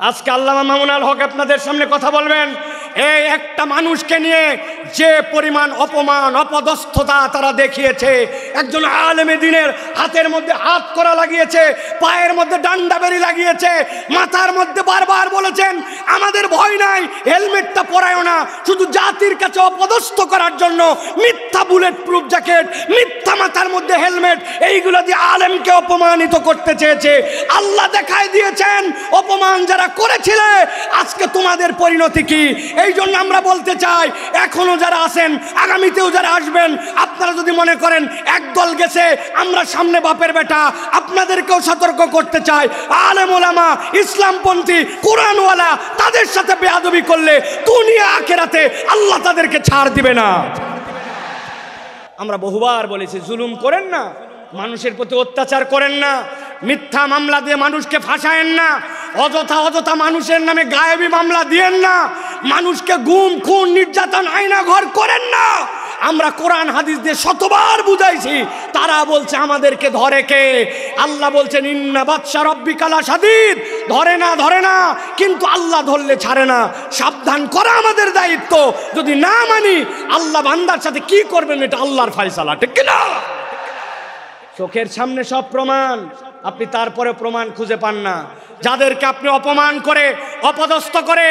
আজকে আল্লামা মামুন আল হক আপনাদের সামনে কথা বলবেন। এই একটা মানুষকে নিয়ে যে পরিমাণ অপমান অপদস্থতা তারা দেখিয়েছে, একজন আলেমে দ্বীনের হাতের মধ্যে হাত করা লাগিয়েছে, পায়ের মধ্যে ডান্ডা বেরি লাগিয়েছে, মাথার মধ্যে বারবার বলেছেন আমাদের ভয় নাই, হেলমেটটা পরায়ও না, শুধু জাতির কাছে অপদস্থ করার জন্য মিথ্যা বুলেট প্রুফ জ্যাকেট, মিথ্যা মাথার মধ্যে হেলমেট, এইগুলো দিয়ে আলেমকে অপমানিত করতে চেয়েছে। আল্লাহ দেখাই দিয়েছেন অপমান যারা করেছিলে আজকে তোমাদের পরিণতি কি। এই জন্য আমরা বলতে চাই এখনো যারা আছেন, আগামীতেও যারা আসবেন, আপনারা যদি মনে করেন একদল গেছে আমরা সামনে বাপের বেটা, আপনাদেরকেও সতর্ক করতে চাই আলেম ওলামা ইসলামপন্থী কোরআনওয়ালা তাদের সাথে বেয়াদবি করলে দুনিয়া আখিরাতে আল্লাহ তাদেরকে ছাড় দিবে না। আমরা বহুবার বলেছি জুলুম করেন না, মানুষের প্রতি অত্যাচার করেন না, মিথ্যা মামলা দিয়ে মানুষকে ফাঁসায়েন না, অযথা মানুষের নামে গায়েবী মামলা দিয়েন না, মানুষকে গুম খুন নির্যাতন আয়না ঘর করেন না। আমরা কোরআন হাদিস দিয়ে শতবার বুঝাইছি, তারা বলছে আমাদেরকে ধরে কে। আল্লাহ বলছেন ইন্না বাতশা রাব্বিকা লাশাদীদ, ধরে না, কিন্তু আল্লাহ ধরলে ছাড়ে না। সাবধান করা আমাদের দায়িত্ব। যদি না মানি আল্লাহ বান্দার সাথে কি করবেন এটা আল্লাহর ফয়সালা, ঠিক কি না? চোখের সামনে সব প্রমাণ, আপনি তারপরে প্রমাণ খুঁজে পান না। যাদেরকে আপনি অপমান করে অপদস্থ করে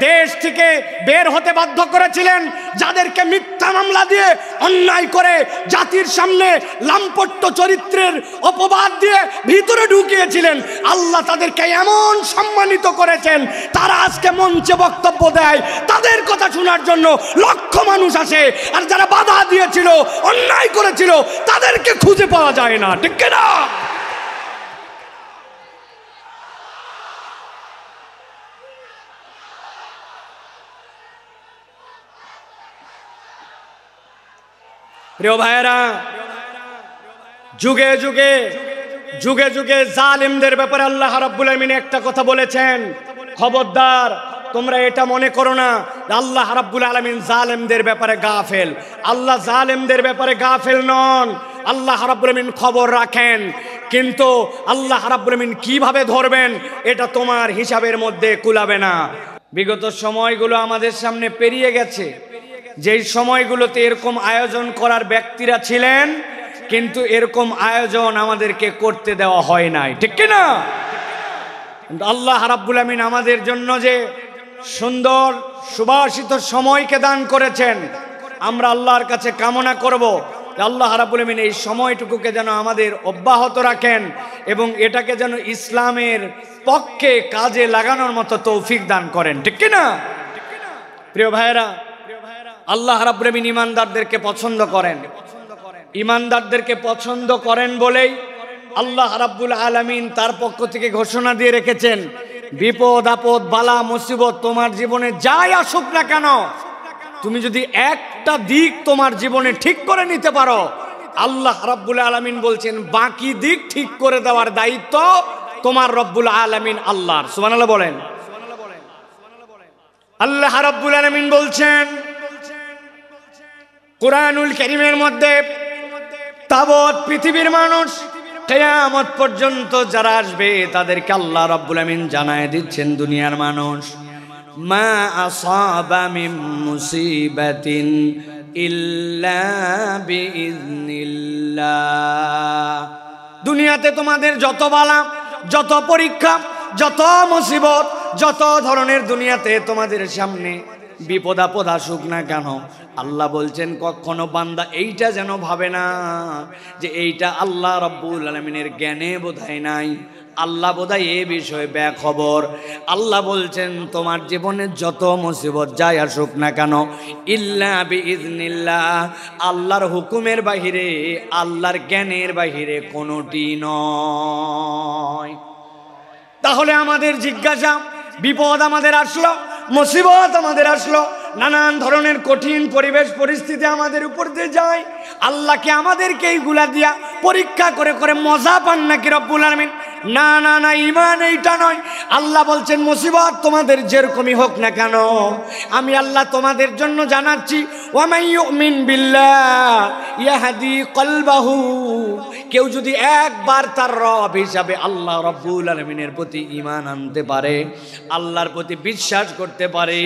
দেশ থেকে বের হতে বাধ্য করেছিলেন, যাদেরকে মিথ্যা মামলা দিয়ে অন্যায় করে জাতির সামনে লাম্পট্য চরিত্রের অপবাদ দিয়ে ভিতরে ঢুকিয়েছিলেন, আল্লাহ তাদেরকে এমন সম্মানিত করেছেন তারা আজকে মঞ্চে বক্তব্য দেয়, তাদের কথা শোনার জন্য লক্ষ মানুষ আসে। আর যারা বাধা দিয়েছিল অন্যায় করেছিল তাদেরকে খুঁজে পাওয়া যায় না, ঠিক না? প্রিয় ভাইয়েরা, যুগে যুগে জালিমদের ব্যাপারে আল্লাহ রাব্বুল আলামিন একটা কথা বলেছেন, খবরদার তোমরা এটা মনে করো না আল্লাহ রাব্বুল আলামিন জালিমদের ব্যাপারে গাফেল। আল্লাহ জালিমদের ব্যাপারে গাফেল নন, আল্লাহ রাব্বুল আলামিন খবর রাখেন। কিন্তু আল্লাহ রাব্বুল আলামিন কিভাবে ধরবেন এটা তোমার হিসাবের মধ্যে কুলাবে না। বিগত সময়গুলো আমাদের সামনে পেরিয়ে গেছে, যেই সময়গুলোতে এরকম আয়োজন করার ব্যক্তিরা ছিলেন, কিন্তু এরকম আয়োজন আমাদেরকে করতে দেওয়া হয় নাই, ঠিক কি না? আল্লাহ রাব্বুল আমিন আমাদের জন্য যে সুন্দর সুবাসিত সময়কে দান করেছেন, আমরা আল্লাহর কাছে কামনা করব আল্লাহ রাব্বুল আমিন এই সময়টুকুকে যেন আমাদের অব্যাহত রাখেন এবং এটাকে যেন ইসলামের পক্ষে কাজে লাগানোর মতো তৌফিক দান করেন, ঠিক কি না? প্রিয় ভাইয়েরা, আল্লাহ রাব্বুল আমিন ঈমানদারদেরকে পছন্দ করেন। ঈমানদারদেরকে পছন্দ করেন বলেই আল্লাহ রাব্বুল আলামিন তার পক্ষ থেকে ঘোষণা দিয়ে রেখেছেন, বিপদ আপদ বালা মুসিবত তোমার জীবনে যাই আসুক না কেন, তুমি যদি একটা দিক তোমার জীবনে ঠিক করে নিতে পারো, আল্লাহ রাব্বুল আলামিন বলছেন বাকি দিক ঠিক করে দেওয়ার দায়িত্ব তোমার রব্বুল আলামিন আল্লাহর। সুবহানাল্লাহ বলেন। আল্লাহ রাব্বুল আলামিন বলছেন কুরআনুল কারীমের মধ্যে, তাবৎ পৃথিবীর মানুষ কিয়ামত পর্যন্ত যারা আসবে তাদেরকে আল্লাহ রাব্বুল আমিন জানায় দিচ্ছেন, দুনিয়ার মানুষ মা আসাবা মিন মুসিবাতিন ইল্লা বিইজনিল্লাহ। দুনিয়াতে তোমাদের যত বালা, যত পরীক্ষা, যত মুসিবত, যত ধরনের দুনিয়াতে তোমাদের সামনে বিপদ আপদ আসুক না কেন, আল্লাহ বলছেন কখনো বান্দা এইটা যেন ভাবে না যে এইটা আল্লাহ রাব্বুল আলামিনের জ্ঞানে বোধহয় নাই, আল্লাহ বোধহয় এ বিষয়ে বেখবর। আল্লাহ বলছেন তোমার জীবনে যত মুসিবত যাই আসুক না কেন, ইল্লা বিইজনিল্লাহ, আল্লাহর হুকুমের বাহিরে, আল্লাহর জ্ঞানের বাহিরে কোনোটি নয়। তাহলে আমাদের জিজ্ঞাসা, বিপদ আমাদের আসলো, মুসিবত আমাদের আসলো, নানান ধরনের কঠিন পরিবেশ পরিস্থিতি আমাদের উপর দিয়ে যায়, আল্লাহকে আমাদেরকে এইগুলা দিয়া পরীক্ষা করে করে মজা পান নাকি রব্বুল আলামিন? না না না, ঈমান এইটা নয়। আল্লাহ বলছেন মুসিবত তোমাদের যেরকমই হোক না কেন, আমি আল্লাহ তোমাদের জন্য জানাচ্ছি, ওয়া মান ইউমিন বিল্লাহ ইয়াহদি কলবাহু, কেউ যদি একবার তার রব হিসাবে আল্লাহ রাব্বুল আলামিনের প্রতি ঈমান আনতে পারে, আল্লাহর প্রতি বিশ্বাস করতে পারে,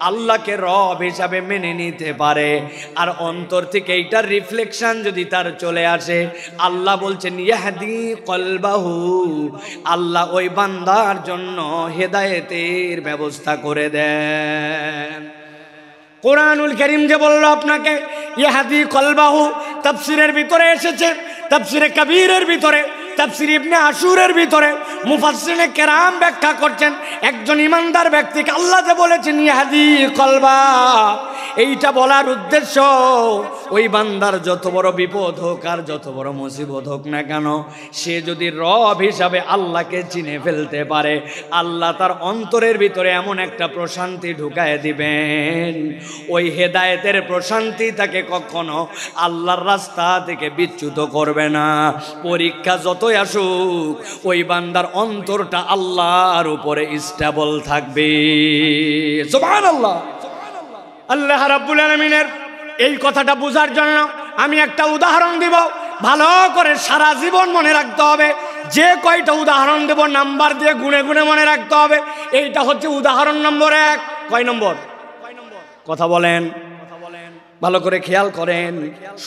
আল্লাহকে রব হিসাবে মেনে নিতে পারে, আর অন্তর থেকে এইটার রিফ্লেকশন যদি তার চলে আসে, আল্লাহ বলছেন ইয়াহদি কলবাহু, আল্লাহ ওই বান্দার জন্য হেদায়েতের ব্যবস্থা করে দেন। কোরআনুল কারীম যে বলল আপনাকে ইয়াহদি কলবাহু, তাফসীরের ভিতরে এসেছে, তাফসীরে কবীরের ভিতরে, তাফসীর ইবনে আশুরের ভিতরে মুফাসসিরিনে কেরাম ব্যাখ্যা করছেন, একজন ইমানদার ব্যক্তিকে আল্লাহ যে বলেছেন ইয়াহদি কলবা, এইটা বলার উদ্দেশ্য ওই বান্দার যত বড় বিপদ হোক আর যত বড় মুসিবত হোক না কেন, সে যদি রব হিসাবে আল্লাহকে চিনে ফেলতে পারে, আল্লাহ তার অন্তরের ভিতরে এমন একটা প্রশান্তি ঢুকায় দিবেন, ওই হেদায়েতের প্রশান্তি তাকে কখনো আল্লাহর রাস্তা থেকে বিচ্যুত করবে না। পরীক্ষা যতই আসুক, ওই বান্দার অন্তরটা আল্লাহর উপরে স্টেবল থাকবে। সুবহানাল্লাহ। আল্লাহ রাব্বুল আলামিনের এই কথাটা বোঝার জন্য আমি একটা উদাহরণ দিব, ভালো করে সারা জীবন মনে রাখতে হবে। যে কয়টা উদাহরণ দেব নাম্বার দিয়ে গুনে গুনে মনে রাখতে হবে। এইটা হচ্ছে উদাহরণ নম্বর 1। কয় নম্বর? কথা বলেন, ভালো করে খেয়াল করেন।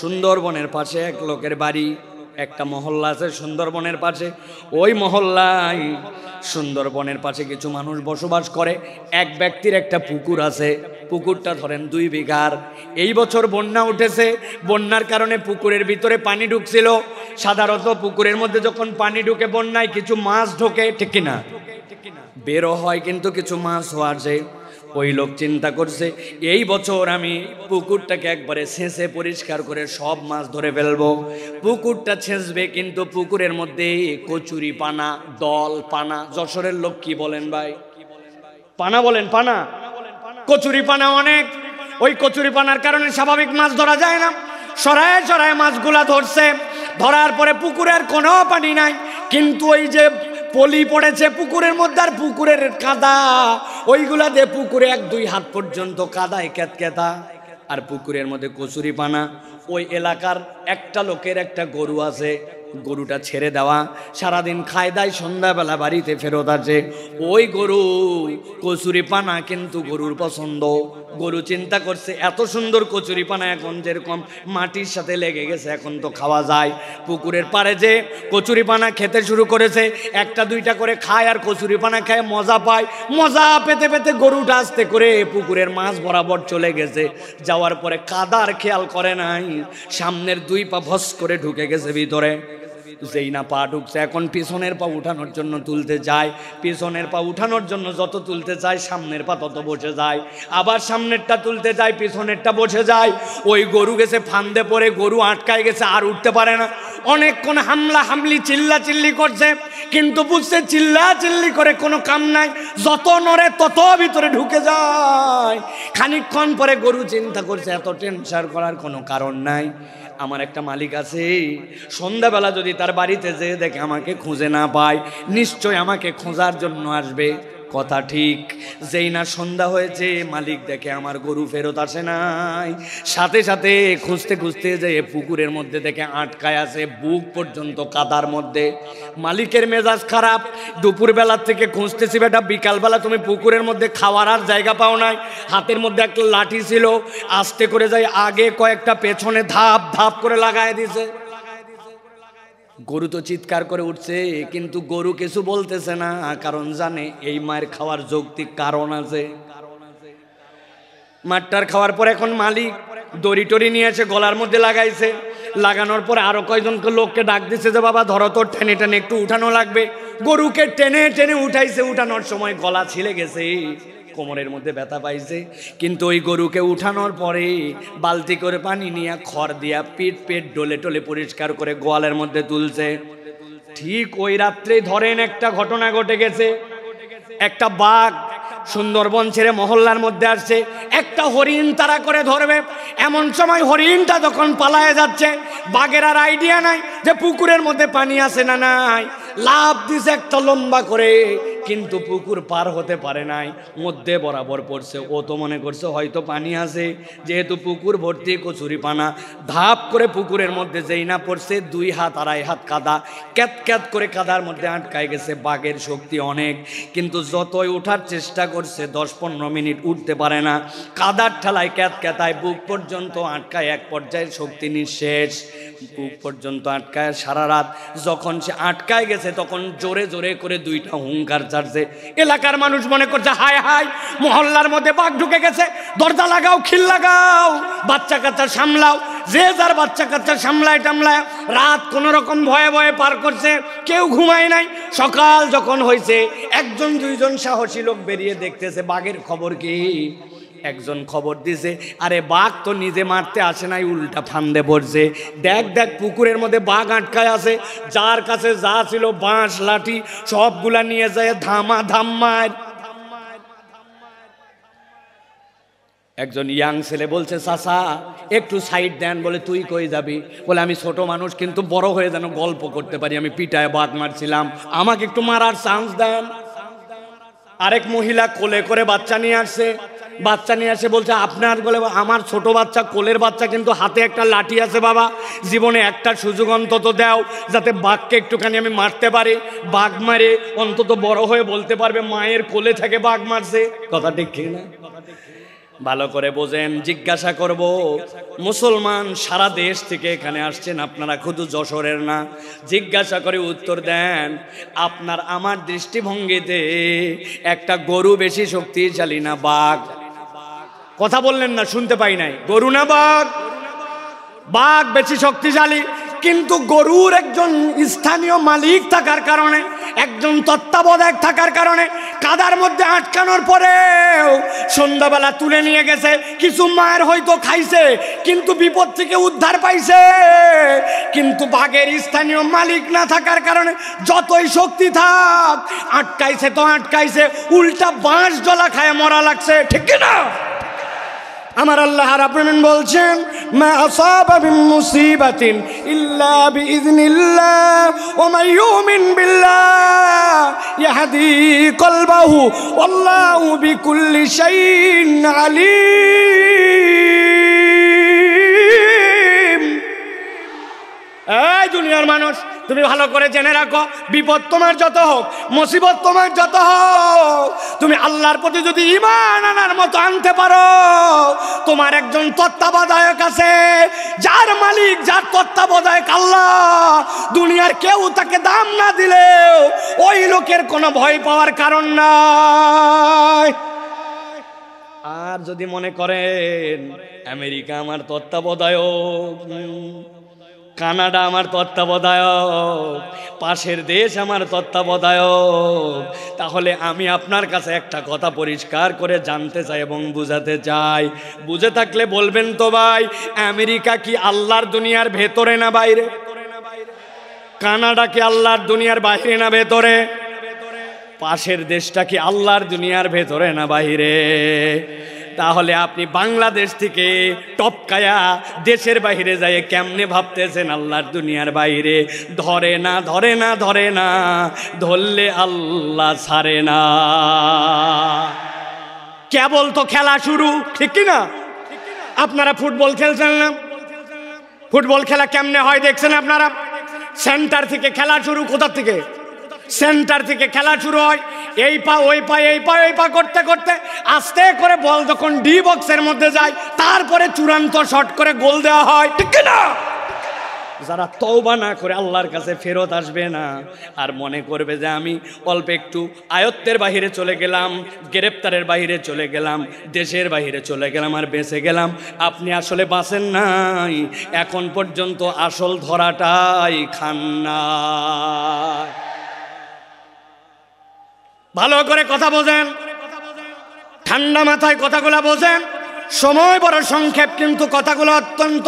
সুন্দরবনের পাশে এক লোকের বাড়ি, একটা মহল্লা আছে সুন্দরবনের পাশে। ওই মহল্লায় সুন্দরবনের পাশে কিছু মানুষ বসবাস করে। এক ব্যক্তির একটা পুকুর আছে, পুকুরটা ধরেন 2 বিঘার। এই বছর বন্যা উঠেছে, বন্যার কারণে পুকুরের ভিতরে পানি ঢুকছিল। সাধারণত পুকুরের মধ্যে যখন পানি ঢুকে বন্যায় কিছু মাছ ঢোকে, ঠিক কিনা? বেরো হয় কিন্তু কিছু মাছও আসে। ওই লোক চিন্তা করছে এই বছর আমি পুকুরটাকে একবারে ছেঁচে পরিষ্কার করে সব মাছ ধরে ফেলবো। পুকুরটা ছেঁচবে, কিন্তু পুকুরের মধ্যে কচুরি পানা, দল পানা। যশোরের লোক কি বলেন ভাই? পানা বলেন, পানা, কচুরি পানা অনেক। ওই কচুরি পানার কারণে স্বাভাবিক মাছ ধরা যায় না। সরায় সরায় মাছগুলা ধরছে। ধরার পরে পুকুরের কোনো পানি নাই, কিন্তু ওই যে পলি পড়েছে পুকুরের মধ্যে আর পুকুরের কাদা, ওইগুলা দিয়ে পুকুরে 1-2 হাত পর্যন্ত কাদায় কেতকেতা। আর পুকুরের মধ্যে কচুরি পানা। ওই এলাকার একটা লোকের একটা গরু আছে, গরুটা ছেড়ে দেওয়া, সারাদিন খায় দায়, সন্ধ্যাবেলা বাড়িতে ফেরত আসে। ওই গরু কচুরি পানা কিন্তু গরুর পছন্দ। গরু চিন্তা করছে এত সুন্দর কচুরি পানা এখন যেরকম মাটির সাথে লেগে গেছে, এখন তো খাওয়া যায়। পুকুরের পাড়ে যে কচুরি পানা খেতে শুরু করেছে, 1-2টা করে খায় আর কচুরি পানা খায়, মজা পায়। মজা পেতে পেতে গরুটা আস্তে করে পুকুরের মাছ বরাবর চলে গেছে। যাওয়ার পরে কাদার খেয়াল করে নাই, সামনের 2 পা ভস করে ঢুকে গেছে ভিতরে। যেই না পা ঢুকছে, এখন পিছনের পা উঠানোর জন্য তুলতে যায়। পিছনের পা উঠানোর জন্য যত তুলতে চায়, সামনের পা তত বসে যায়। আবার সামনেরটা তুলতে যায়, পিছনেরটা বসে যায়। ওই গরু গেছে ফান্দে পড়ে, গরু আটকায় গেছে, আর উঠতে পারে না। অনেকক্ষণ হামলা হামলি চিল্লা চিল্লি করছে, কিন্তু বুঝছে চিল্লা চিল্লি করে কোনো কাম নাই। যত নড়ে তত ভিতরে ঢুকে যায়। খানিকক্ষণ পরে গরু চিন্তা করছে এত টেনশন করার কোনো কারণ নাই। আমার একটা মালিক আছে, সন্ধ্যাবেলা যদি তার বাড়িতে যেয়ে দেখে আমাকে খুঁজে না পায়, নিশ্চয় আমাকে খোঁজার জন্য আসবে। কথা ঠিক। যেই না সন্ধ্যা হয়েছে, মালিক দেখে আমার গরু ফেরত আসে নাই। সাথে সাথে খুঁজতে খুঁজতে যেয়ে পুকুরের মধ্যে দেখে আটকায় আছে, বুক পর্যন্ত কাদার মধ্যে। মালিকের মেজাজ খারাপ। দুপুরবেলার থেকে খুঁজতেছি বেটা, বিকালবেলা তুমি পুকুরের মধ্যে খাওয়ার আর জায়গা পাও নাই। হাতের মধ্যে একটা লাঠি ছিল, আস্তে করে যাই আগে কয়েকটা, পেছনে ধাপ ধাপ করে লাগায় দিছে। গরু তো চিৎকার করে উঠছে, কিন্তু গরু কিছু বলতেছে না, কারণ জানে এই মায়ের খাওয়ার যৌক্তিক কারণ আছে। মাঠটার খাওয়ার পর এখন মালিক দড়ি টড়ি নিয়ে এসে গলার মধ্যে লাগাইছে। লাগানোর পরে আরো কয়েকজনকে লোককে ডাক দিচ্ছে যে বাবা ধরো তো, টেনে টেনে একটু উঠানো লাগবে। গরুকে টেনে টেনে উঠাইছে। উঠানোর সময় গলা ছিলে গেছে, কোমরের মধ্যে ব্যথা পাইছে। কিন্তু ওই গরুকে উঠানোর পরে বালতি করে পানি নিয়ে খড় দিয়া পিট পেট ডলে টলে পরিষ্কার করে গোয়ালের মধ্যে তুলছে। ঠিক ওই রাত্রে ধরেন একটা ঘটনা ঘটে গেছে। একটা বাঘ সুন্দরবন ছেড়ে মহল্লার মধ্যে আসছে, একটা হরিণ তারা করে ধরবে। এমন সময় হরিণটা যখন পালায়ে যাচ্ছে, বাঘের আর আইডিয়া নাই যে পুকুরের মধ্যে পানি আছে না নাই। লাফ দিছে একটা লম্বা করে, কিন্তু পুকুর পার হতে পারে নাই, মধ্যে বরাবর পড়ছে। ও তো মনে করছে হয়তো পানি আছে, যেহেতু পুকুর ভর্তি কচুরি পানা। ধাপ করে পুকুরের মধ্যে যেই না পড়ছে, 2 হাত 2.5 হাত কাদা, ক্যাত ক্যাত করে কাদার মধ্যে আটকায় গেছে। বাঘের শক্তি অনেক, কিন্তু যতই ওঠার চেষ্টা করছে 10-15 মিনিট উঠতে পারে না। কাদার ঠেলায় ক্যাত ক্যাতায় বুক পর্যন্ত আটকায়, এক পর্যায়ে শক্তি নিঃশেষ, বুক পর্যন্ত আটকায়। সারা রাত যখন সে আটকায় গেছে, তখন জোরে জোরে করে 2টা হুঙ্কার ছাড়ছে। এলাকার মানুষ মনে করছে হায় হায়, মহল্লার মধ্যে বাঘ ঢুকে গেছে, দরজা লাগাও, খিল লাগাও, বাচ্চা কাচ্চা সামলাও। যে যার বাচ্চা কাচ্চা সামলায় টামলায় রাত কোনো রকম ভয়ে ভয়ে পার করছে, কেউ ঘুমায় নাই। সকাল যখন হয়েছে, 1-2জন সাহসী লোক বেরিয়ে দেখতেছে বাঘের খবর কি। একজন খবর দিছে, আরে বাঘ তো নিজে মারতে আসে নাই, উল্টা ফান্দে পড়ছে। দেখ দেখ পুকুরের মধ্যে বাঘ আটকায় আছে, যার কাছে যা ছিল বাঁশ লাঠি সবগুলা নিয়ে যায় ধামা ধাম মার। একজন ইয়াং ছেলে বলছে চাচা একটু সাইড দেন। বলে তুই কই যাবি? বলে আমি ছোট মানুষ, কিন্তু বড় হয়ে যেন গল্প করতে পারি, আমি পিটায় বাঘ মারছিলাম, আমাকে একটু মারার চান্স দেন। আরেক মহিলা কোলে করে বাচ্চা নিয়ে আসছে, বাচ্চা নিয়ে আসে বলছে আপনার। বলে আমার ছোট বাচ্চা, কোলের বাচ্চা, কিন্তু হাতে একটা লাঠি আছে বাবা, জীবনে একটা সুযোগ অন্তত দাও, যাতে বাঘকে একটুখানি আমি মারতে পারি। বাঘ মারে অন্তত বড় হয়ে বলতে পারবে মায়ের কোলে থেকে বাঘ মারছে। কথা ঠিক না? ভালো করে বোঝেন, জিজ্ঞাসা করব, মুসলমান সারা দেশ থেকে এখানে আসছেন, আপনারা শুধু যশোরের না। জিজ্ঞাসা করে উত্তর দেন, আপনার আমার দৃষ্টিভঙ্গিতে একটা গরু বেশি শক্তিশালী না বাঘ? কথা বললেন না, শুনতে পাই নাই। গরু না বাঘ? বাঘ বেশি শক্তিশালী, কিন্তু গরুর একজন স্থানীয় মালিক থাকার কারণে, একজন তত্ত্বাবধায়ক থাকার কারণে কাদার মধ্যে আটকানোর পরেও সন্ধ্যাবেলা তুলে নিয়ে গেছে। কিছু মায়ের হয়তো খাইছে, কিন্তু বিপদ থেকে উদ্ধার পাইছে। কিন্তু বাঘের স্থানীয় মালিক না থাকার কারণে যতই শক্তি থাক, আটকাইছে তো আটকাইছে, উল্টা বাঁশ জলা খায় মরা লাগছে। ঠিক না? আমার আল্লাহ রাব্বুল আলামিন বলছেন, মা আসাবা মিন মুসিবাতিন ইল্লা বিইذنিল্লাহ ওয়া মান ইউমিন বিল্লাহ ইয়াহদি কলবাহু ওয়াল্লাহু বিকুল্লি শাইইন আলিম। এই দুনিয়ার মানুষ, তুমি ভালো করে জেনে রাখো, বিপদ তোমার যত হোক, মুসিবত তোমার যত হোক, তুমি আল্লাহর প্রতি যদি ঈমান আনার মতো আনতে পারো, তোমার একজন তত্ত্বাবধায়ক আছে, যার মালিক, যার তত্ত্বাবধায়ক আল্লাহ। দুনিয়ার কেউ তাকে দাম না দিলেও ওই লোকের কোনো ভয় পাওয়ার কারণ নাই। আর যদি মনে করেন আমেরিকা আমার তত্ত্বাবধায়ক, কানাডা আমার তত্ত্বাবধায়ক, পাশের দেশ আমার তত্ত্বাবধায়ক, তাহলে আমি আপনার কাছে একটা কথা পরিষ্কার করে জানতে চাই এবং বুঝাতে চাই। বুঝে থাকলে বলবেন তো ভাই, আমেরিকা কি আল্লাহর দুনিয়ার ভেতরে না বাইরে? কানাডা কি আল্লাহর দুনিয়ার বাইরে না ভেতরে? পাশের দেশটা কি আল্লাহর দুনিয়ার ভেতরে না বাইরে? তাহলে আপনি বাংলাদেশ থেকে টপকায়া দেশের বাইরে যায় কেমনে ভাবতেছেন আল্লাহর দুনিয়ার বাইরে? ধরে না, ধরে না, ধরে না, ধরলে আল্লাহ ছাড়ে না। কেবল তো খেলা শুরু, ঠিক কি না? আপনারা ফুটবল খেলছেন না? ফুটবল খেলা কেমনে হয় দেখছেন আপনারা? সেন্টার থেকে খেলা শুরু। কোথা থেকে? সেন্টার থেকে খেলা শুরু হয়, এই পা ওই পা, এই পা ওই পা করতে করতে আস্তে করে বল যখন ডি বক্সের মধ্যে যায়, তারপরে চূড়ান্ত শট করে গোল দেওয়া হয়, ঠিক না? যারা তওবা না করে আল্লাহর কাছে ফেরত আসবে না, আর মনে করবে যে আমি অল্প একটু আয়ত্তের বাহিরে চলে গেলাম, গ্রেপ্তারের বাহিরে চলে গেলাম, দেশের বাহিরে চলে গেলাম আর বেঁচে গেলাম, আপনি আসলে বাঁচেন নাই। এখন পর্যন্ত আসল ধরাটাই খান না। ভালো করে কথা বোঝেন, ঠান্ডা মাথায় কথাগুলো বোঝেন। সময় বড় সংক্ষেপ, কিন্তু কথাগুলো অত্যন্ত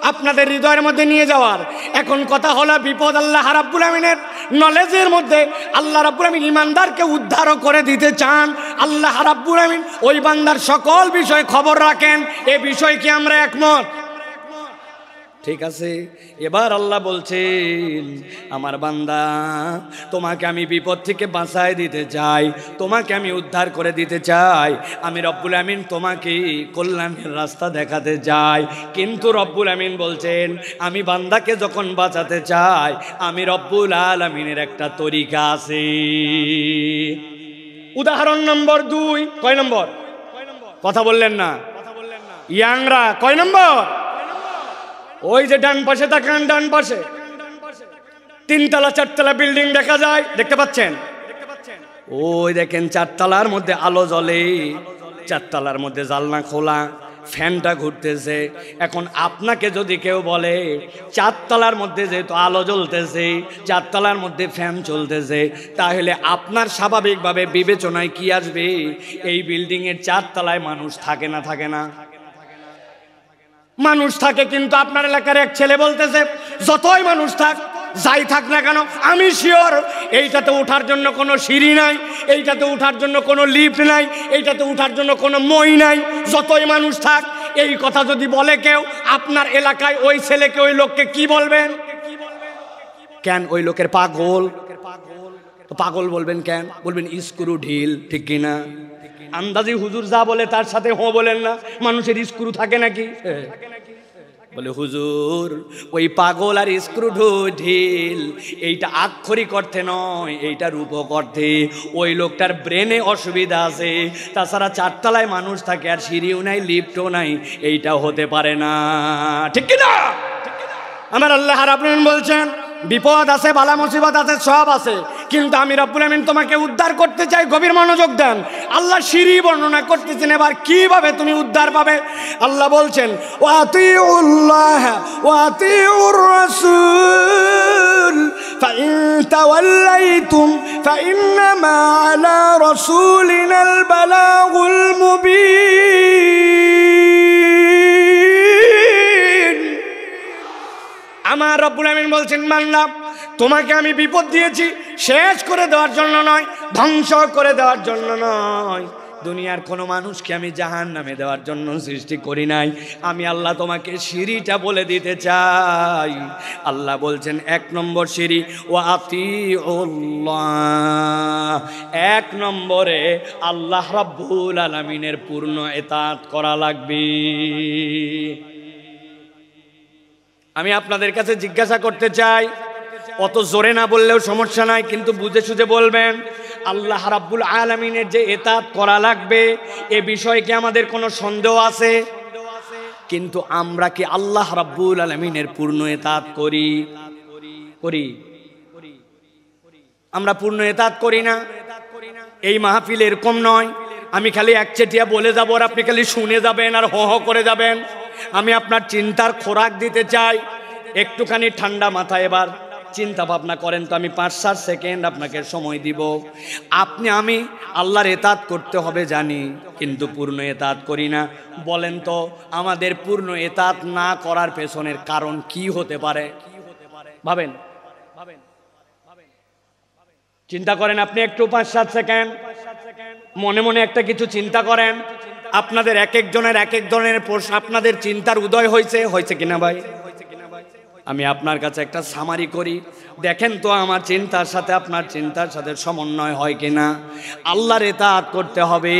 আপনাদের হৃদয়ের মধ্যে নিয়ে যাওয়ার। এখন কথা হলো বিপদ আল্লাহ রাব্বুল আমিনের নলেজের মধ্যে। আল্লাহ রাব্বুল আমিন ইমানদারকে উদ্ধারও করে দিতে চান। আল্লাহ রাব্বুল আমিন ওই বান্দার সকল বিষয়ে খবর রাখেন। এ বিষয়ে কি আমরা একমত? ঠিক আছে। এবার আল্লাহ বলছেন, আমার বান্দা, তোমাকে আমি বিপদ থেকে বাঁচায় দিতে চাই, তোমাকে আমি উদ্ধার করে দিতে চাই, আমি রব্বুল আমিন তোমাকে কল্যাণের রাস্তা দেখাতে চাই। কিন্তু রব্বুল আমিন বলছেন, আমি বান্দাকে যখন বাঁচাতে চাই, আমি রব্বুল আলামিনের একটা তরিকা আছে। উদাহরণ নম্বর 2। কয় নম্বর? কথা বললেন না ইয়াংরা, কয় নম্বর? ওই যে ডান পাশে তাকান, ডান পাশে 3 তলা 4 তলা বিল্ডিং দেখা যায়, দেখতে পাচ্ছেন? ওই দেখেন 4 তলার মধ্যে আলো জ্বলে, 4 তলার মধ্যে জানলা খোলা, ফ্যানটা ঘুরতেছে। এখন আপনাকে যদি কেউ বলে 4 তলার মধ্যে যেহেতু আলো জ্বলতেছে, 4 তলার মধ্যে ফ্যান চলতেছে, তাহলে আপনার স্বাভাবিকভাবে বিবেচনায় কি আসবে? এই বিল্ডিং এর 4 তলায় মানুষ থাকে না থাকে না? মানুষ থাকে। কিন্তু আপনার এলাকার এক ছেলে বলতেছে, যতই মানুষ থাক, যাই থাক না কেন, আমি শিওর এইটাতে ওঠার জন্য কোনো সিঁড়ি নাই, এইটাতে ওঠার জন্য কোনো লিফট নাই, এইটাতে ওঠার জন্য কোনো মই নাই, যতই মানুষ থাক। এই কথা যদি বলে কেউ আপনার এলাকায়, ওই ছেলেকে, ওই লোককে কি বলবেন? কেন? ওই লোকের পাগল। তো পাগল বলবেন কেন? বলবেন স্ক্রু ঢিল, ঠিক কিনা? আন্দাজি হুজুর যা বলে তার সাথে হো বলেন না। মানুষের স্ক্রু থাকে নাকি? বলে হুজুর, ওই পাগল আর স্ক্রু ঢিল এইটা আক্ষরিক অর্থে নয়, এইটা রূপক অর্থে। ওই লোকটার ব্রেনে অসুবিধা আছে, তাছাড়া 4 তলায় মানুষ থাকে আর সিঁড়িও নাই, লিফটও নাই, এইটাও হতে পারে না, ঠিক কিনা? আমার আল্লাহ রাব্বুল আমিন বলছেন, বিপদ আছে, বালা মুসিবত আছে, সব আছে, কিন্তু আমি রব্বুল আমিন তোমাকে উদ্ধার করতে চাই। গভীর মনোযোগ দেন। আল্লাহ সিঁড়ি বর্ণনা করতেছেন, এবার কিভাবে তুমি উদ্ধার পাবে। আল্লাহ বলছেন, ওয়াতিউল্লাহ ওয়াতিউর রাসূল ফাইন তাওয়াল্লাইতুম ফাইন্নামা আলা রাসূলিনাল বালাগুল মুবিন। আমার রব্বুল আমিন বলছেন, বান্দা, তোমাকে আমি বিপদ দিয়েছি শেষ করে দেওয়ার জন্য নয়, ধ্বংস করে দেওয়ার জন্য নয়। দুনিয়ার কোনো মানুষকে আমি জাহান্নামে দেওয়ার জন্য সৃষ্টি করি নাই। আমি আল্লাহ তোমাকে সিঁড়িটা বলে দিতে চাই। আল্লাহ বলছেন, 1 নম্বর সিঁড়ি, ওয়াতিউল্লাহ। 1 নম্বরে আল্লাহ রাব্বুল আলামিনের পূর্ণ ইতাআত করা লাগবে। আমি আপনাদের কাছে জিজ্ঞাসা করতে চাই, অত জোরে না বললেও সমস্যা নাই, কিন্তু বুঝে সুঝে বলবেন। আল্লাহ রাব্বুল আলামিনের যে ইতাআত করা লাগবে, এ বিষয়ে কি আমাদের কোনো সন্দেহ আছে? কিন্তু আমরা কি আল্লাহ রাব্বুল আলামিনের পূর্ণ ইতাআত করি? আমরা পূর্ণ ইতাআত করি না। এই মাহফিল এরকম নয়, আমি খালি একচেটিয়া বলে যাব আর আপনি খালি শুনে যাবেন আর হ হ করে যাবেন। আমি আপনার চিন্তার খোরাক দিতে চাই। একটুখানি ঠান্ডা মাথায় এবার চিন্তা ভাবনা করেন তো। আমি 5-7 সেকেন্ড আপনাকে সময় দিব। আমি আল্লাহর ইতাআত করতে হবে জানি, কিন্তু পূর্ণ ইতাআত করি না। বলেন তো, আমাদের পূর্ণ ইতাআত না করার পেছনের কারণ কি হতে পারে? ভাবেন, চিন্তা করেন। আপনি একটু 5-7 সেকেন্ড মনে মনে একটা কিছু চিন্তা করেন। আপনাদের এক একজনের প্রশ্ন, আপনাদের চিন্তার উদয় হয়েছে কিনা ভাই? আমি আপনার কাছে একটা সামারি করি, দেখেন তো আমার চিন্তার সাথে আপনার চিন্তার সাথে সমন্বয় হয় কিনা। আল্লাহর ইতাআত করতে হবে,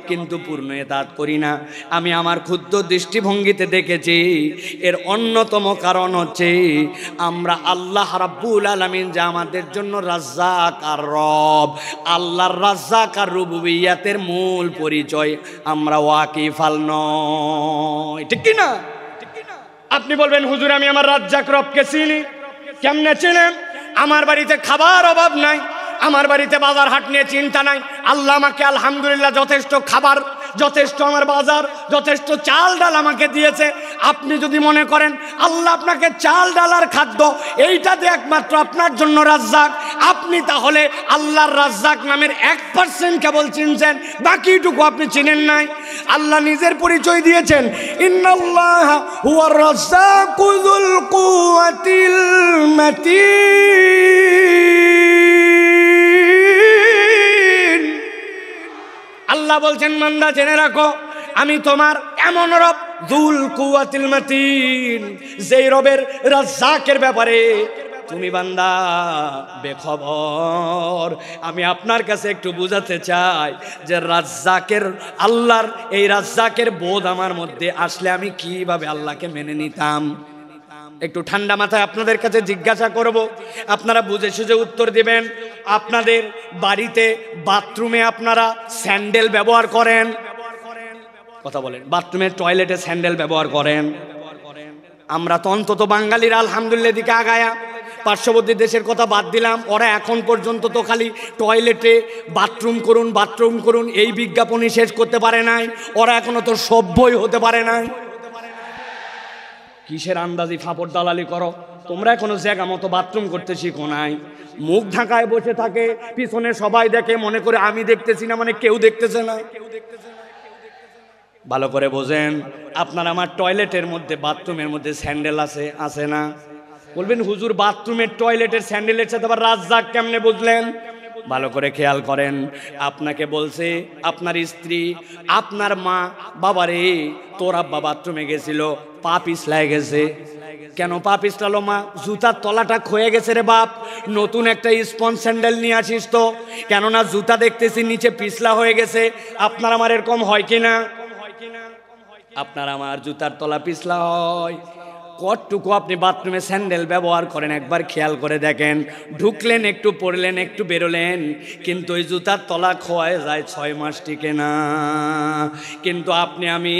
কিন্তু পূর্ণ ইতাআত করি না। আমি আমার ক্ষুদ্র দৃষ্টিভঙ্গিতে দেখেছি, এর অন্যতম কারণ হচ্ছে আমরা আল্লাহ রাব্বুল আলামিন যে আমাদের জন্য রাজ্জাক আর রব, আল্লাহর রাজ্জাক আর রুবুবিয়্যাতের মূল পরিচয় আমরা ওয়াকিফাল নয়, ঠিক কি না? আপনি বলবেন, হুজুর আমি আমার রাজ্জাক রবকে চিনি। কেমনে চিনেন? আমার বাড়িতে খাবার অভাব নাই, আমার বাড়িতে বাজার হাট নিয়ে চিন্তা নাই। আল্লাহ আমাকে আলহামদুলিল্লাহ যথেষ্ট খাবার, যথেষ্ট আমার বাজার, যথেষ্ট চাল ডাল আমাকে দিয়েছে। আপনি যদি মনে করেন আল্লাহ আপনাকে চাল ডাল আর খাদ্য এইটাতে একমাত্র আপনার জন্য রাজ্জাক, আপনি তাহলে আল্লাহর রাজ্জাক নামের 1% কেবল চিনছেন, বাকিটুকু আপনি চিনেন নাই। আল্লাহ নিজের পরিচয় দিয়েছেন, ইন্নাল্লাহা হুয়ার রাজ্জাকু যুল কুওয়াতিল মাতিন। আল্লাহ বলছেন, বান্দা জেনে রাখো, আমি তোমার এমন রব যুল কুওয়াতিল মাতিন, যেই রবের রাজ্জাকের ব্যাপারে তুমি বান্দা বেখবর। আমি আপনার কাছে একটু বুঝাতে চাই যে রাজ্জাকের আল্লাহর এই রাজ্জাকের বোধ আমার মধ্যে আসলে আমি কিভাবে আল্লাহকে মেনে নিতাম। একটু ঠান্ডা মাথায় আপনাদের কাছে জিজ্ঞাসা করব, আপনারা বুঝে সুঝে উত্তর দিবেন। আপনাদের বাড়িতে বাথরুমে আপনারা স্যান্ডেল ব্যবহার করেন? কথা বলেন। বাথরুমে টয়লেটে স্যান্ডেল ব্যবহার করেন? আমরা তো অন্তত বাঙালিরা আলহামদুলিল্লাহ দিকে আগায়া, পার্শ্ববর্তী দেশের কথা বাদ দিলাম, ওরা এখন পর্যন্ত তো খালি টয়লেটে বাথরুম করুন এই বিজ্ঞাপনই শেষ করতে পারে নাই। ওরা এখনো তো সভ্যই হতে পারে নাই। কিসের আন্দাজি ফাপড় দালালি করো তোমরা? এখনো জায়গা মতো বাথরুম করতে শিখো নাই। মুখ ঢাকায় বসে থাকে, পিছনে সবাই দেখে, মনে করে আমি দেখতেছি না মানে কেউ দেখতেছে না। ভালো করে বোঝেন, আপনার আমার টয়লেটের মধ্যে বাথরুমের মধ্যে স্যান্ডেল আছে না? বলবেন হুজুর বাথরুমের টয়লেটের স্যান্ডেলের সাথে আবার রাজ্জাক কেমনে বুঝলেন? ভালো করে খেয়াল করেন। আপনাকে বলছে আপনার স্ত্রী, আপনার মা, বাবারে তোর আব্বা বাথরুমে গেছিল, পা পিছলায় গেছে। কেন পা পিছলালো মা? জুতার তলাটা ক্ষয়ে গেছে রে বাপ, নতুন একটা স্পঞ্জ স্যান্ডেল নিয়ে আসিস তো, কেননা জুতা দেখতেছি নিচে পিছলা হয়ে গেছে। আপনার আমার এরকম হয় কিনা? আপনার আমার জুতার তলা পিছলা হয়। কতটুকু আপনি বাথরুমে স্যান্ডেল ব্যবহার করেন একবার খেয়াল করে দেখেন। ঢুকলেন একটু, পড়লেন একটু, বেরোলেন, কিন্তু ওই জুতার তলা খোয়ায় যায় 6 মাস টিকে না। কিন্তু আপনি আমি